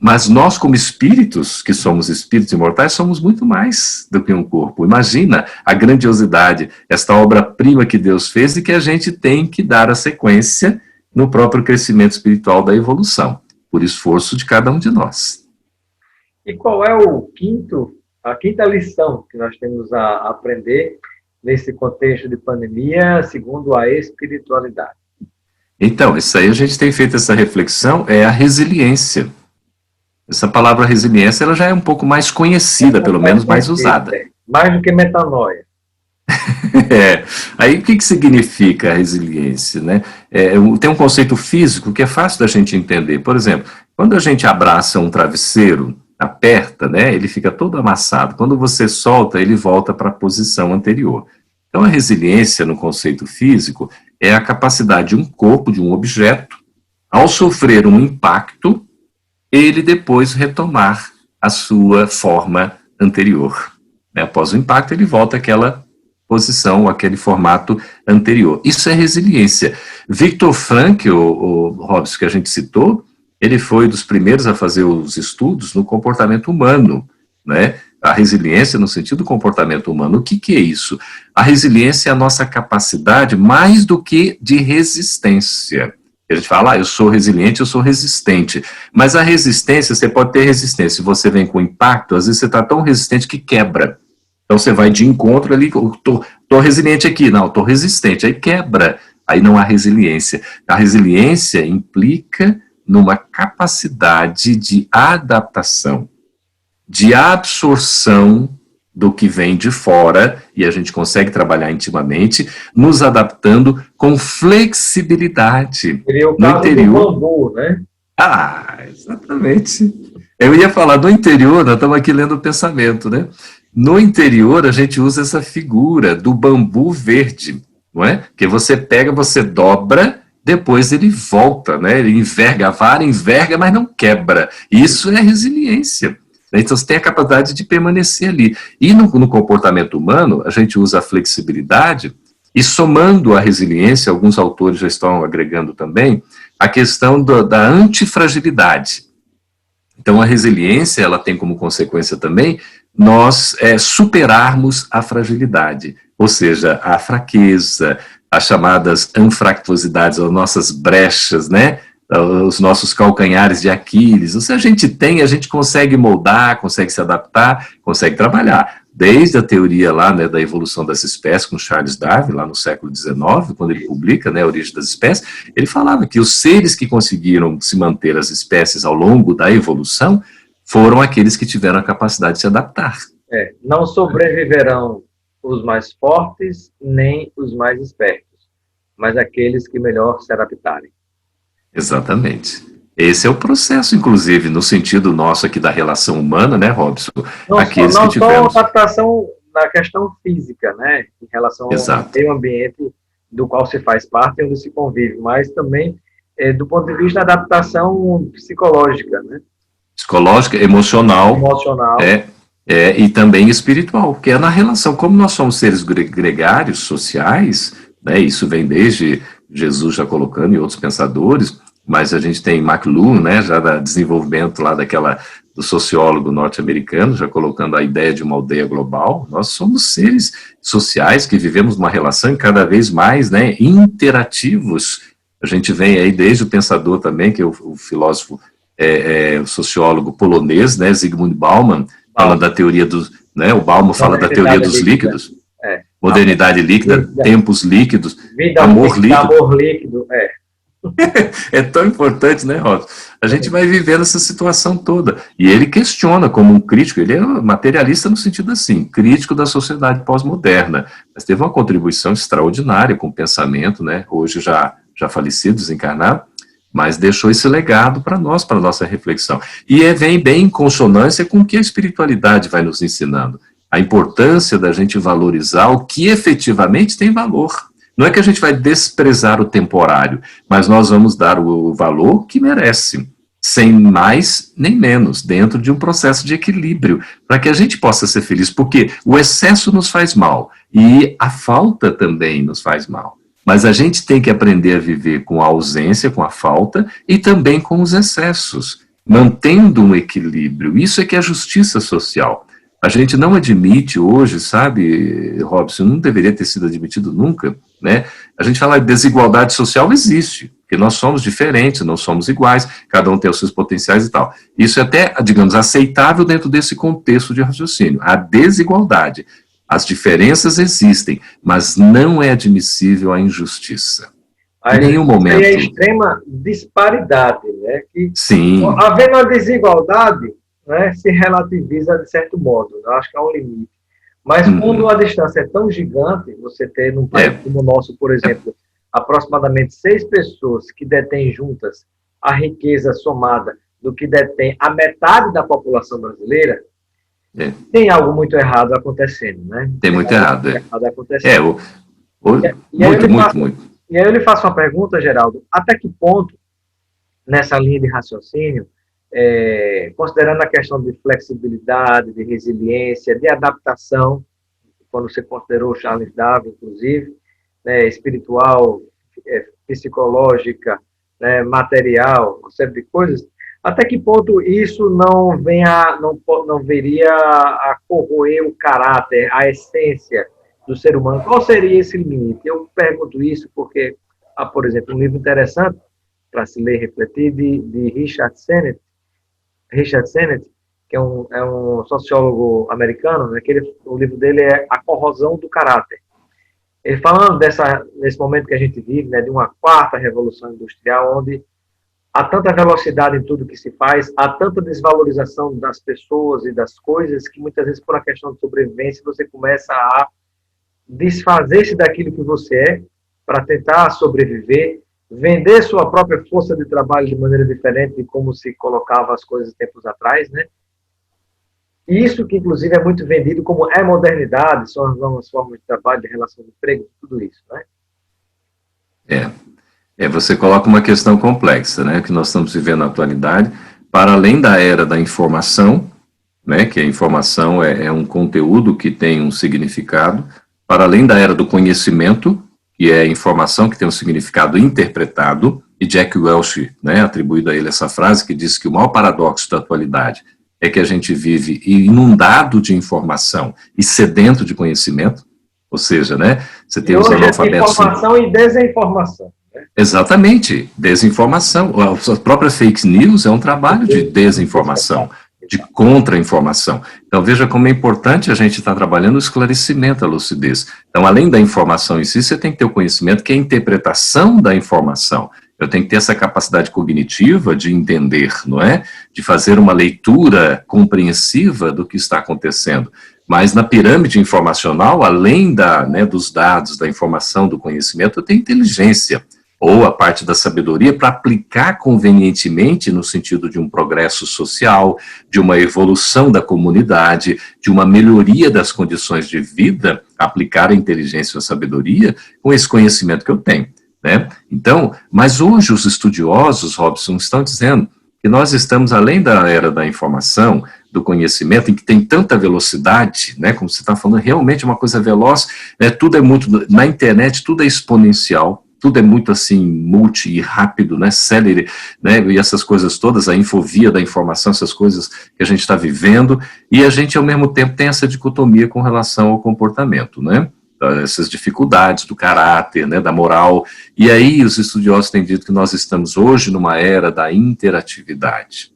Speaker 2: Mas nós, como espíritos, que somos espíritos imortais, somos muito mais do que um corpo. Imagina a grandiosidade, esta obra-prima que Deus fez e que a gente tem que dar a sequência no próprio crescimento espiritual da evolução, por esforço de cada um de nós.
Speaker 1: E qual é a quinta lição que nós temos a aprender nesse contexto de pandemia, segundo a espiritualidade?
Speaker 2: Então, isso aí a gente tem feito essa reflexão, é a resiliência. Essa palavra resiliência, ela já é um pouco mais conhecida, pelo menos mais usada.
Speaker 1: Mais do que metanoia.
Speaker 2: Aí o que significa a resiliência, né? Tem um conceito físico que é fácil da gente entender. Por exemplo, quando a gente abraça um travesseiro, aperta, né? Ele fica todo amassado. Quando você solta, ele volta para a posição anterior. Então a resiliência, no conceito físico, é a capacidade de um corpo, de um objeto, ao sofrer um impacto, ele depois retomar a sua forma anterior. Após o impacto, ele volta àquela posição, àquele formato anterior. Isso é resiliência. Viktor Frankl, o Robson, que a gente citou, ele foi dos primeiros a fazer os estudos no comportamento humano, né? A resiliência no sentido do comportamento humano. O que é isso? A resiliência é a nossa capacidade mais do que de resistência. A gente fala, eu sou resiliente, eu sou resistente. Mas a resistência, você pode ter resistência. Se você vem com impacto, às vezes você está tão resistente que quebra. Então você vai de encontro ali, tô resiliente aqui, não, tô resistente, aí quebra, aí não há resiliência. A resiliência implica numa capacidade de adaptação, de absorção do que vem de fora, e a gente consegue trabalhar intimamente, nos adaptando com flexibilidade.
Speaker 1: Seria o
Speaker 2: No
Speaker 1: caso do
Speaker 2: interior.
Speaker 1: bambu, né?
Speaker 2: Ah, exatamente. Eu ia falar do interior, nós estamos aqui lendo o pensamento, né? No interior, a gente usa essa figura do bambu verde, não é? Que você pega, você dobra, depois ele volta, né? Ele enverga, a vara enverga, mas não quebra. Isso é resiliência. Então, você tem a capacidade de permanecer ali. E no comportamento humano, a gente usa a flexibilidade, e somando a resiliência, alguns autores já estão agregando também, a questão da antifragilidade. Então, a resiliência, ela tem como consequência também nós superarmos a fragilidade, ou seja, a fraqueza, as chamadas anfractuosidades, as nossas brechas, né? Os nossos calcanhares de Aquiles. Se a gente tem, a gente consegue moldar, consegue se adaptar, consegue trabalhar. Desde a teoria lá, né, da evolução das espécies, com Charles Darwin, lá no século XIX, quando ele publica, né, a origem das espécies, ele falava que os seres que conseguiram se manter as espécies ao longo da evolução foram aqueles que tiveram a capacidade de se adaptar.
Speaker 1: Não sobreviverão os mais fortes, nem os mais espertos, mas aqueles que melhor se adaptarem.
Speaker 2: Exatamente. Esse é o processo, inclusive, no sentido nosso aqui da relação humana, né, Robson? Aqueles que
Speaker 1: Não só
Speaker 2: tivemos.
Speaker 1: adaptação na questão física, né, em relação ao
Speaker 2: Exato.
Speaker 1: meio ambiente do qual se faz parte e onde se convive, mas também do ponto de vista da adaptação psicológica, né?
Speaker 2: Psicológica, emocional,
Speaker 1: Emocional.
Speaker 2: E também espiritual, que é na relação, como nós somos seres gregários, sociais, né, isso vem desde Jesus já colocando e outros pensadores, mas a gente tem McLuhan, né, já da desenvolvimento lá do sociólogo norte-americano, já colocando a ideia de uma aldeia global. Nós somos seres sociais que vivemos uma relação cada vez mais, né, interativos. A gente vem aí desde o pensador também, que é o filósofo, o sociólogo polonês, né, Zygmunt Bauman, fala da teoria dos, né, o Bauman fala da teoria dos líquidos, modernidade líquida, tempos líquidos, amor
Speaker 1: líquido,
Speaker 2: É tão importante, né, Robson? A gente vai vivendo essa situação toda. E ele questiona como um crítico, ele é materialista no sentido assim, crítico da sociedade pós-moderna, mas teve uma contribuição extraordinária com o pensamento, né, hoje já falecido, desencarnado, mas deixou esse legado para nós, para a nossa reflexão. E vem bem em consonância com o que a espiritualidade vai nos ensinando. A importância da gente valorizar o que efetivamente tem valor. Não é que a gente vai desprezar o temporário, mas nós vamos dar o valor que merece, sem mais nem menos, dentro de um processo de equilíbrio, para que a gente possa ser feliz, porque o excesso nos faz mal e a falta também nos faz mal. Mas a gente tem que aprender a viver com a ausência, com a falta e também com os excessos, mantendo um equilíbrio. Isso é que é justiça social. A gente não admite hoje, sabe, Robson, não deveria ter sido admitido nunca, né? A gente fala de desigualdade social, existe, porque nós somos diferentes, não somos iguais, cada um tem os seus potenciais e tal. Isso é até, digamos, aceitável dentro desse contexto de raciocínio. A desigualdade, as diferenças existem, mas não é admissível a injustiça. Em nenhum momento.
Speaker 1: É a extrema disparidade, né? Que,
Speaker 2: sim.
Speaker 1: Havendo a desigualdade, né, se relativiza de certo modo. Eu acho que há um limite. Mas quando a distância é tão gigante, você ter num país como o nosso, por exemplo, aproximadamente 6 pessoas que detêm juntas a riqueza somada do que detém a metade da população brasileira, tem algo muito errado acontecendo, né?
Speaker 2: Tem muito errado.
Speaker 1: Acontecendo.
Speaker 2: Muito.
Speaker 1: E aí eu lhe faço uma pergunta, Geraldo. Até que ponto, nessa linha de raciocínio, considerando a questão de flexibilidade, de resiliência, de adaptação, quando você considerou Charles Darwin, inclusive, né, espiritual, psicológica, né, material, uma série de coisas, até que ponto isso não viria a corroer o caráter, a essência do ser humano? Qual seria esse limite? Eu pergunto isso porque há, por exemplo, um livro interessante para se ler e refletir de Richard Sennett, que é um sociólogo americano, né, o livro dele é A Corrosão do Caráter. Ele falando nesse momento que a gente vive, né, de uma quarta revolução industrial, onde há tanta velocidade em tudo que se faz, há tanta desvalorização das pessoas e das coisas, que muitas vezes, por uma questão de sobrevivência, você começa a desfazer-se daquilo que você é para tentar sobreviver, vender sua própria força de trabalho de maneira diferente de como se colocava as coisas tempos atrás, né? E isso que, inclusive, é muito vendido como modernidade, são as novas formas de trabalho, de relação de emprego, tudo isso, né?
Speaker 2: Você coloca uma questão complexa, né, que nós estamos vivendo na atualidade, para além da era da informação, né, que a informação é um conteúdo que tem um significado, para além da era do conhecimento, que é a informação que tem um significado interpretado, e Jack Welch, né, atribuído a ele essa frase, que diz que o maior paradoxo da atualidade é que a gente vive inundado de informação e sedento de conhecimento, ou seja, né, você tem os analfabetos...
Speaker 1: Informação e desinformação.
Speaker 2: Exatamente, desinformação. A própria fake news é um trabalho de desinformação, de contra-informação. Então, veja como é importante a gente estar trabalhando o esclarecimento, a lucidez. Então, além da informação em si, você tem que ter o conhecimento, que é a interpretação da informação. Eu tenho que ter essa capacidade cognitiva de entender, não é? De fazer uma leitura compreensiva do que está acontecendo. Mas na pirâmide informacional, além dos dados, da informação, do conhecimento, eu tenho inteligência, ou a parte da sabedoria para aplicar convenientemente no sentido de um progresso social, de uma evolução da comunidade, de uma melhoria das condições de vida, aplicar a inteligência e a sabedoria com esse conhecimento que eu tenho, né? Então, mas hoje os estudiosos, Robson, estão dizendo que nós estamos além da era da informação, do conhecimento, em que tem tanta velocidade, né, como você está falando, realmente é uma coisa veloz, né, tudo é muito, na internet tudo é exponencial, tudo é muito assim, multi e rápido, né, célere, né, e essas coisas todas, a infovia da informação, essas coisas que a gente está vivendo, e a gente ao mesmo tempo tem essa dicotomia com relação ao comportamento, né, essas dificuldades do caráter, né, da moral, e aí os estudiosos têm dito que nós estamos hoje numa era da interatividade.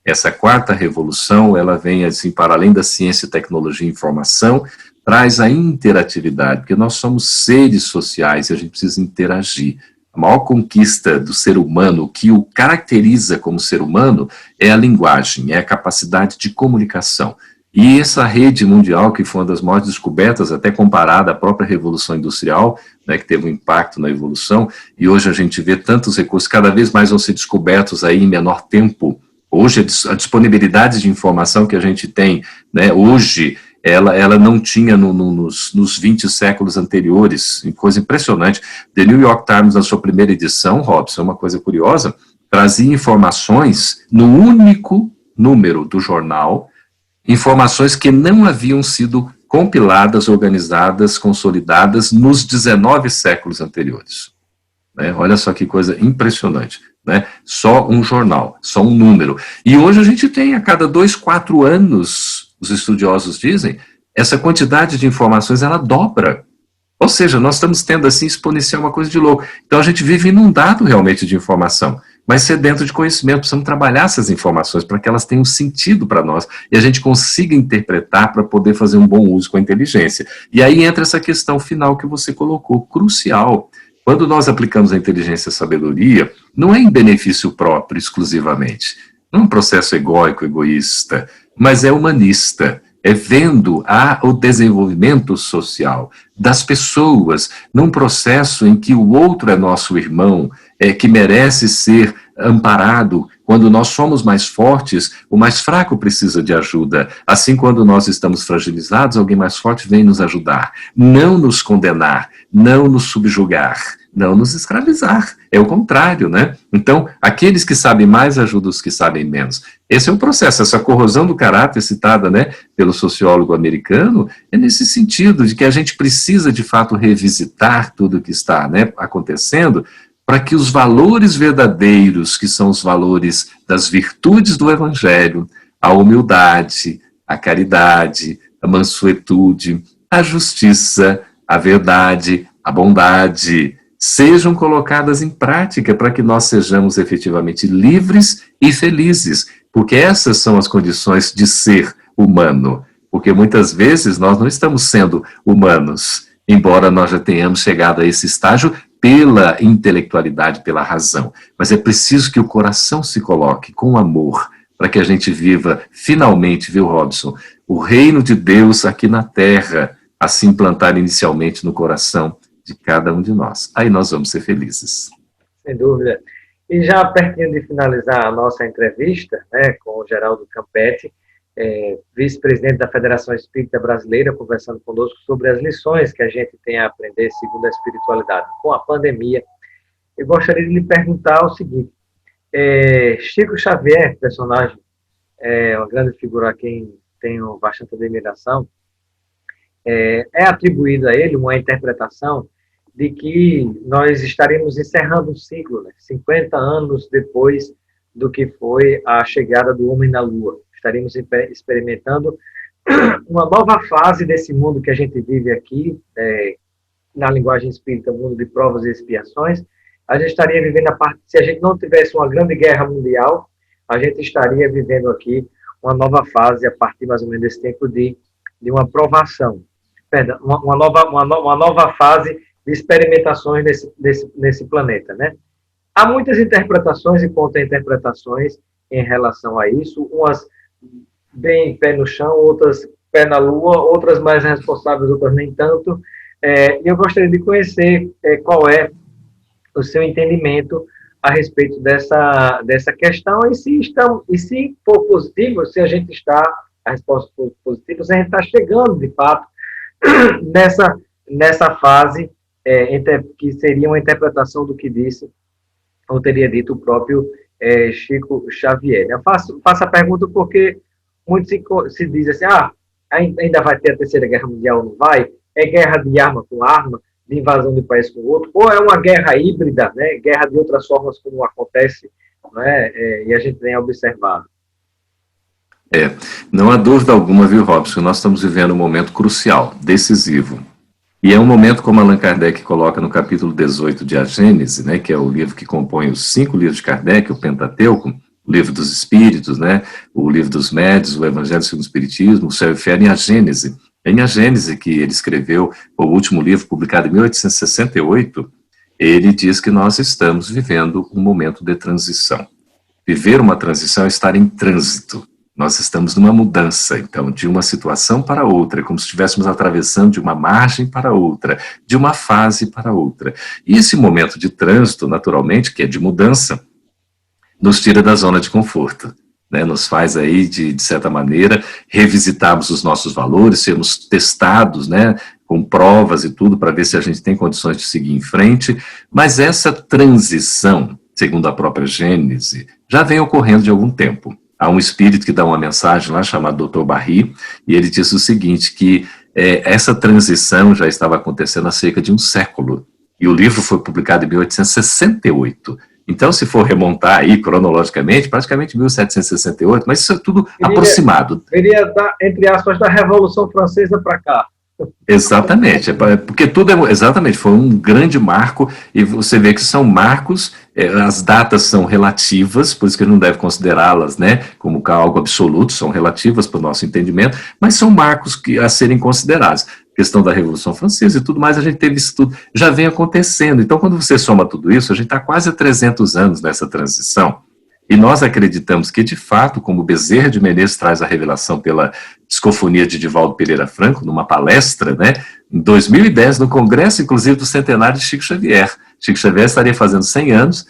Speaker 2: Essa quarta revolução, ela vem assim, para além da ciência, tecnologia e informação, traz a interatividade, porque nós somos seres sociais e a gente precisa interagir. A maior conquista do ser humano, o que o caracteriza como ser humano, é a linguagem, é a capacidade de comunicação. E essa rede mundial, que foi uma das maiores descobertas, até comparada à própria Revolução Industrial, né, que teve um impacto na evolução, e hoje a gente vê tantos recursos, cada vez mais vão ser descobertos aí em menor tempo. Hoje a disponibilidade de informação que a gente tem, né, hoje, ela não tinha nos 20 séculos anteriores, coisa impressionante. The New York Times, na sua primeira edição, Robson, uma coisa curiosa, trazia informações no único número do jornal, informações que não haviam sido compiladas, organizadas, consolidadas nos 19 séculos anteriores. Né? Olha só que coisa impressionante. Né? Só um jornal, só um número. E hoje a gente tem, a cada 2, 4 anos, os estudiosos dizem, essa quantidade de informações, ela dobra. Ou seja, nós estamos tendo assim exponencial, uma coisa de louco. Então a gente vive inundado realmente de informação, mas sedento de conhecimento, precisamos trabalhar essas informações para que elas tenham sentido para nós e a gente consiga interpretar para poder fazer um bom uso com a inteligência. E aí entra essa questão final que você colocou, crucial. Quando nós aplicamos a inteligência e a sabedoria, não é em benefício próprio exclusivamente, não é um processo egóico, egoísta, mas é humanista, é vendo o desenvolvimento social das pessoas num processo em que o outro é nosso irmão, que merece ser amparado. Quando nós somos mais fortes, o mais fraco precisa de ajuda. Assim, quando nós estamos fragilizados, alguém mais forte vem nos ajudar. Não nos condenar, não nos subjugar, não nos escravizar. É o contrário, né? Então, aqueles que sabem mais ajudam os que sabem menos. Esse é o processo, essa corrosão do caráter citada, né, pelo sociólogo americano, é nesse sentido de que a gente precisa, de fato, revisitar tudo o que está, né, acontecendo, para que os valores verdadeiros, que são os valores das virtudes do Evangelho, a humildade, a caridade, a mansuetude, a justiça, a verdade, a bondade, sejam colocadas em prática para que nós sejamos efetivamente livres e felizes. porque essas são as condições de ser humano, porque muitas vezes nós não estamos sendo humanos, embora nós já tenhamos chegado a esse estágio pela intelectualidade, pela razão, mas é preciso que o coração se coloque com amor, para que a gente viva finalmente, viu, Robson, o reino de Deus aqui na terra, a se implantar inicialmente no coração de cada um de nós. Aí nós vamos ser felizes.
Speaker 1: Sem dúvida. E já pertinho de finalizar a nossa entrevista, né, com o Geraldo Campetti, vice-presidente da Federação Espírita Brasileira, conversando conosco sobre as lições que a gente tem a aprender segundo a espiritualidade com a pandemia, eu gostaria de lhe perguntar o seguinte: Chico Xavier, personagem, uma grande figura a quem tenho bastante admiração, é atribuído a ele uma interpretação de que nós estaremos encerrando um ciclo, né? 50 anos depois do que foi a chegada do homem na Lua. Estaremos experimentando uma nova fase desse mundo que a gente vive aqui, na linguagem espírita, mundo de provas e expiações. A gente estaria vivendo se a gente não tivesse uma grande guerra mundial, a gente estaria vivendo aqui uma nova fase a partir mais ou menos desse tempo de uma provação. Perdão, uma nova fase de experimentações nesse planeta, né? Há muitas interpretações e contra-interpretações em relação a isso, umas bem pé no chão, outras pé na lua, outras mais responsáveis, outras nem tanto. E eu gostaria de conhecer qual é o seu entendimento a respeito dessa questão e se for positivo, se a gente está, a resposta for positiva, se a gente está chegando, de fato, nessa fase que seria uma interpretação do que disse, ou teria dito o próprio Chico Xavier. Eu faço a pergunta porque muito se diz assim, ainda vai ter a Terceira Guerra Mundial ou não vai? É guerra de arma com arma, de invasão de um país com o outro, ou é uma guerra híbrida, né? Guerra de outras formas como acontece, né? E a gente tem observado.
Speaker 2: Não há dúvida alguma, viu, Robson, nós estamos vivendo um momento crucial, decisivo. E é um momento, como Allan Kardec coloca no capítulo 18 de A Gênese, né, que é o livro que compõe os 5 livros de Kardec, o Pentateuco, o Livro dos Espíritos, né, o Livro dos Médiuns, o Evangelho segundo o Espiritismo, o Céu e o Inferno e a Gênese. É em A Gênese que ele escreveu o último livro, publicado em 1868, ele diz que nós estamos vivendo um momento de transição. Viver uma transição é estar em trânsito. Nós estamos numa mudança, então, de uma situação para outra, como se estivéssemos atravessando de uma margem para outra, de uma fase para outra. E esse momento de trânsito, naturalmente, que é de mudança, nos tira da zona de conforto, né? Nos faz aí, de certa maneira, revisitarmos os nossos valores, sermos testados, né, com provas e tudo, para ver se a gente tem condições de seguir em frente, mas essa transição, segundo a própria Gênese, já vem ocorrendo de algum tempo. Há um espírito que dá uma mensagem lá, chamado Dr. Barry, e ele diz o seguinte, que essa transição já estava acontecendo há cerca de um século, e o livro foi publicado em 1868. Então, se for remontar aí cronologicamente, praticamente 1768, mas isso é tudo aproximado.
Speaker 1: Seria, entre aspas, da Revolução Francesa para cá.
Speaker 2: Exatamente, porque tudo exatamente, foi um grande marco, e você vê que são marcos, as datas são relativas, por isso que a gente não deve considerá-las, né, como algo absoluto, são relativas para o nosso entendimento, mas são marcos a serem considerados. A questão da Revolução Francesa e tudo mais, a gente teve isso tudo, já vem acontecendo. Então, quando você soma tudo isso, a gente está quase há 300 anos nessa transição. E nós acreditamos que, de fato, como Bezerra de Menezes traz a revelação pela Psicofonia de Divaldo Pereira Franco, numa palestra, né, em 2010, no congresso, inclusive, do centenário de Chico Xavier. Chico Xavier estaria fazendo 100 anos,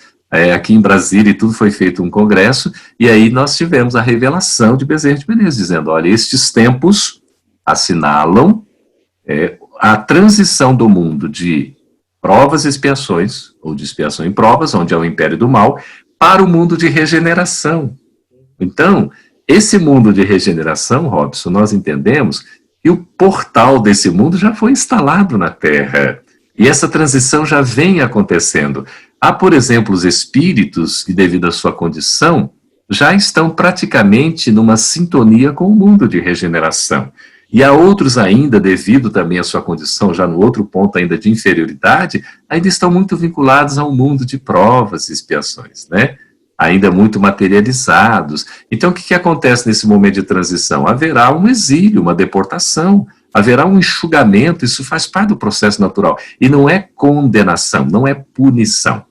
Speaker 2: aqui em Brasília, e tudo foi feito um congresso, e aí nós tivemos a revelação de Bezerra de Menezes, dizendo, olha, estes tempos assinalam a transição do mundo de provas e expiações, ou de expiação em provas, onde é o império do mal, para o mundo de regeneração. Então, esse mundo de regeneração, Robson, nós entendemos que o portal desse mundo já foi instalado na Terra. E essa transição já vem acontecendo. Há, por exemplo, os espíritos que, devido à sua condição, já estão praticamente numa sintonia com o mundo de regeneração. E há outros ainda, devido também à sua condição, já no outro ponto ainda de inferioridade, ainda estão muito vinculados ao mundo de provas e expiações, né? ainda muito materializados. Então, o que acontece nesse momento de transição? Haverá um exílio, uma deportação, haverá um enxugamento, isso faz parte do processo natural. E não é condenação, não é punição.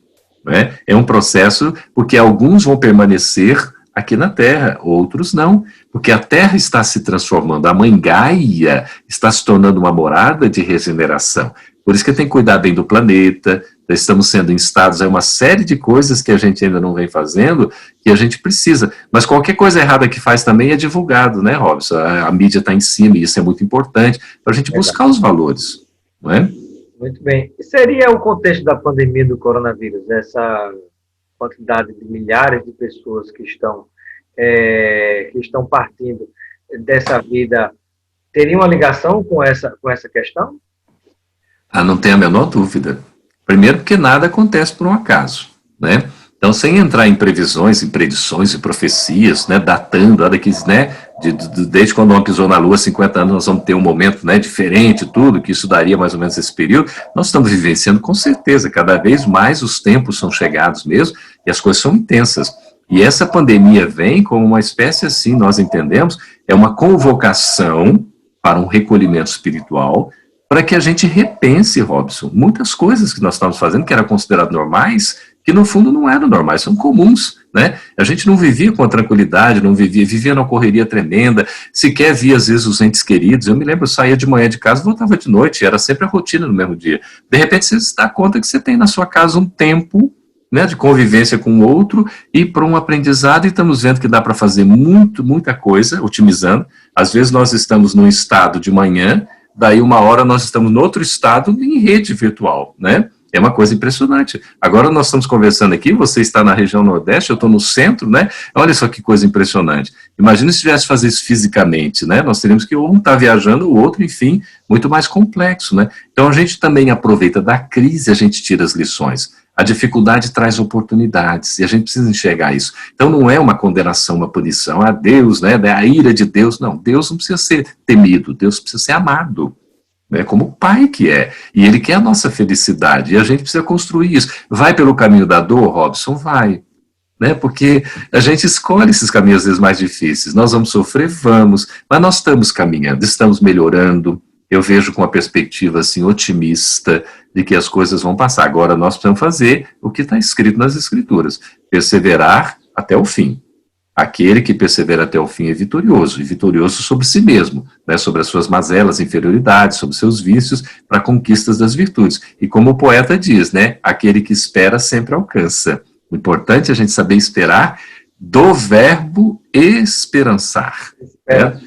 Speaker 2: Né? É um processo porque alguns vão permanecer aqui na Terra, outros não, porque a Terra está se transformando, a mãe Gaia está se tornando uma morada de regeneração. Por isso que tem que cuidar bem do planeta, estamos sendo instados a uma série de coisas que a gente ainda não vem fazendo, que a gente precisa. Mas qualquer coisa errada que faz também é divulgado, né, Robson? A mídia está em cima e isso é muito importante para a gente buscar os valores, não é?
Speaker 1: Muito bem. E seria o contexto da pandemia do coronavírus, essa quantidade de milhares de pessoas que estão partindo dessa vida, teria uma ligação com essa questão?
Speaker 2: Ah, não tem a menor dúvida. Primeiro porque nada acontece por um acaso, né? Então, sem entrar em previsões, em predições e profecias, né, datando, olha que, né, desde quando o homem pisou na Lua, 50 anos, nós vamos ter um momento, né, diferente, tudo, que isso daria mais ou menos esse período, nós estamos vivenciando com certeza, cada vez mais os tempos são chegados mesmo, e as coisas são intensas. E essa pandemia vem como uma espécie assim, nós entendemos, é uma convocação para um recolhimento espiritual, para que a gente repense, Robson, muitas coisas que nós estamos fazendo, que eram consideradas normais, que no fundo não eram normais, são comuns, né? A gente não vivia com a tranquilidade, vivia numa correria tremenda, sequer via às vezes os entes queridos. Eu me lembro, eu saía de manhã de casa, voltava de noite, era sempre a rotina no mesmo dia. De repente você se dá conta que você tem na sua casa um tempo, né, de convivência com o outro e para um aprendizado, e estamos vendo que dá para fazer muita coisa, otimizando. Às vezes nós estamos num estado de manhã, daí uma hora nós estamos no outro estado em rede virtual, né? É uma coisa impressionante. Agora nós estamos conversando aqui, você está na região Nordeste, eu estou no centro, né? Olha só que coisa impressionante. Imagina se tivesse que fazer isso fisicamente, né? Nós teríamos que um estar viajando, o outro, enfim, muito mais complexo, né? Então a gente também aproveita da crise, a gente tira as lições. A dificuldade traz oportunidades, e a gente precisa enxergar isso. Então não é uma condenação, uma punição, a Deus, né? A ira de Deus, não. Deus não precisa ser temido, Deus precisa ser amado. Né, como o pai que é, e ele quer a nossa felicidade, e a gente precisa construir isso. Vai pelo caminho da dor, Robson? Vai, né, porque a gente escolhe esses caminhos às vezes mais difíceis, nós vamos sofrer, vamos, mas nós estamos caminhando, estamos melhorando, eu vejo com uma perspectiva assim, otimista, de que as coisas vão passar. Agora nós precisamos fazer o que está escrito nas Escrituras, perseverar até o fim. Aquele que persevera até o fim é vitorioso, e vitorioso sobre si mesmo, né, sobre as suas mazelas, inferioridades, sobre seus vícios, para conquistas das virtudes. E como o poeta diz, né, aquele que espera sempre alcança. O importante é a gente saber esperar do verbo esperançar. Né?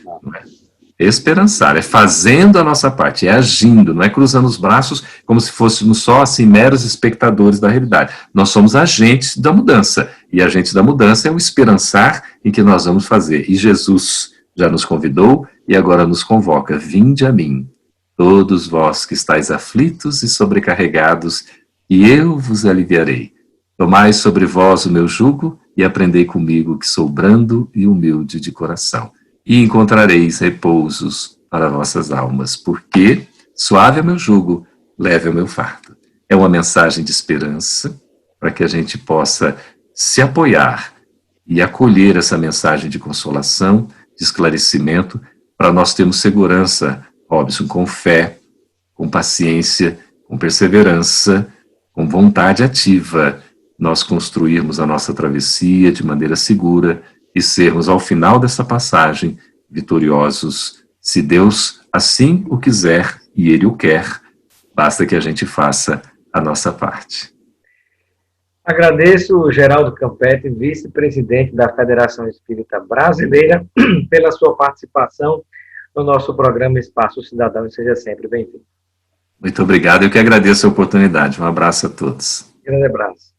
Speaker 2: Esperançar, é fazendo a nossa parte, é agindo, não é cruzando os braços como se fôssemos só assim meros espectadores da realidade. Nós somos agentes da mudança, e agentes da mudança é o esperançar em que nós vamos fazer. E Jesus já nos convidou e agora nos convoca: vinde a mim, todos vós que estáis aflitos e sobrecarregados, e eu vos aliviarei. Tomai sobre vós o meu jugo e aprendei comigo, que sou brando e humilde de coração. E encontrareis repousos para vossas almas, porque suave é meu jugo, leve é o meu fardo. É uma mensagem de esperança para que a gente possa se apoiar e acolher essa mensagem de consolação, de esclarecimento, para nós termos segurança, Robson, com fé, com paciência, com perseverança, com vontade ativa, nós construirmos a nossa travessia de maneira segura, e sermos, ao final dessa passagem, vitoriosos, se Deus assim o quiser e Ele o quer, basta que a gente faça a nossa parte.
Speaker 1: Agradeço o Geraldo Campetti, vice-presidente da Federação Espírita Brasileira, pela sua participação no nosso programa Espaço Cidadão, e seja sempre bem-vindo.
Speaker 2: Muito obrigado, eu que agradeço a oportunidade. Um abraço a todos.
Speaker 1: Grande abraço.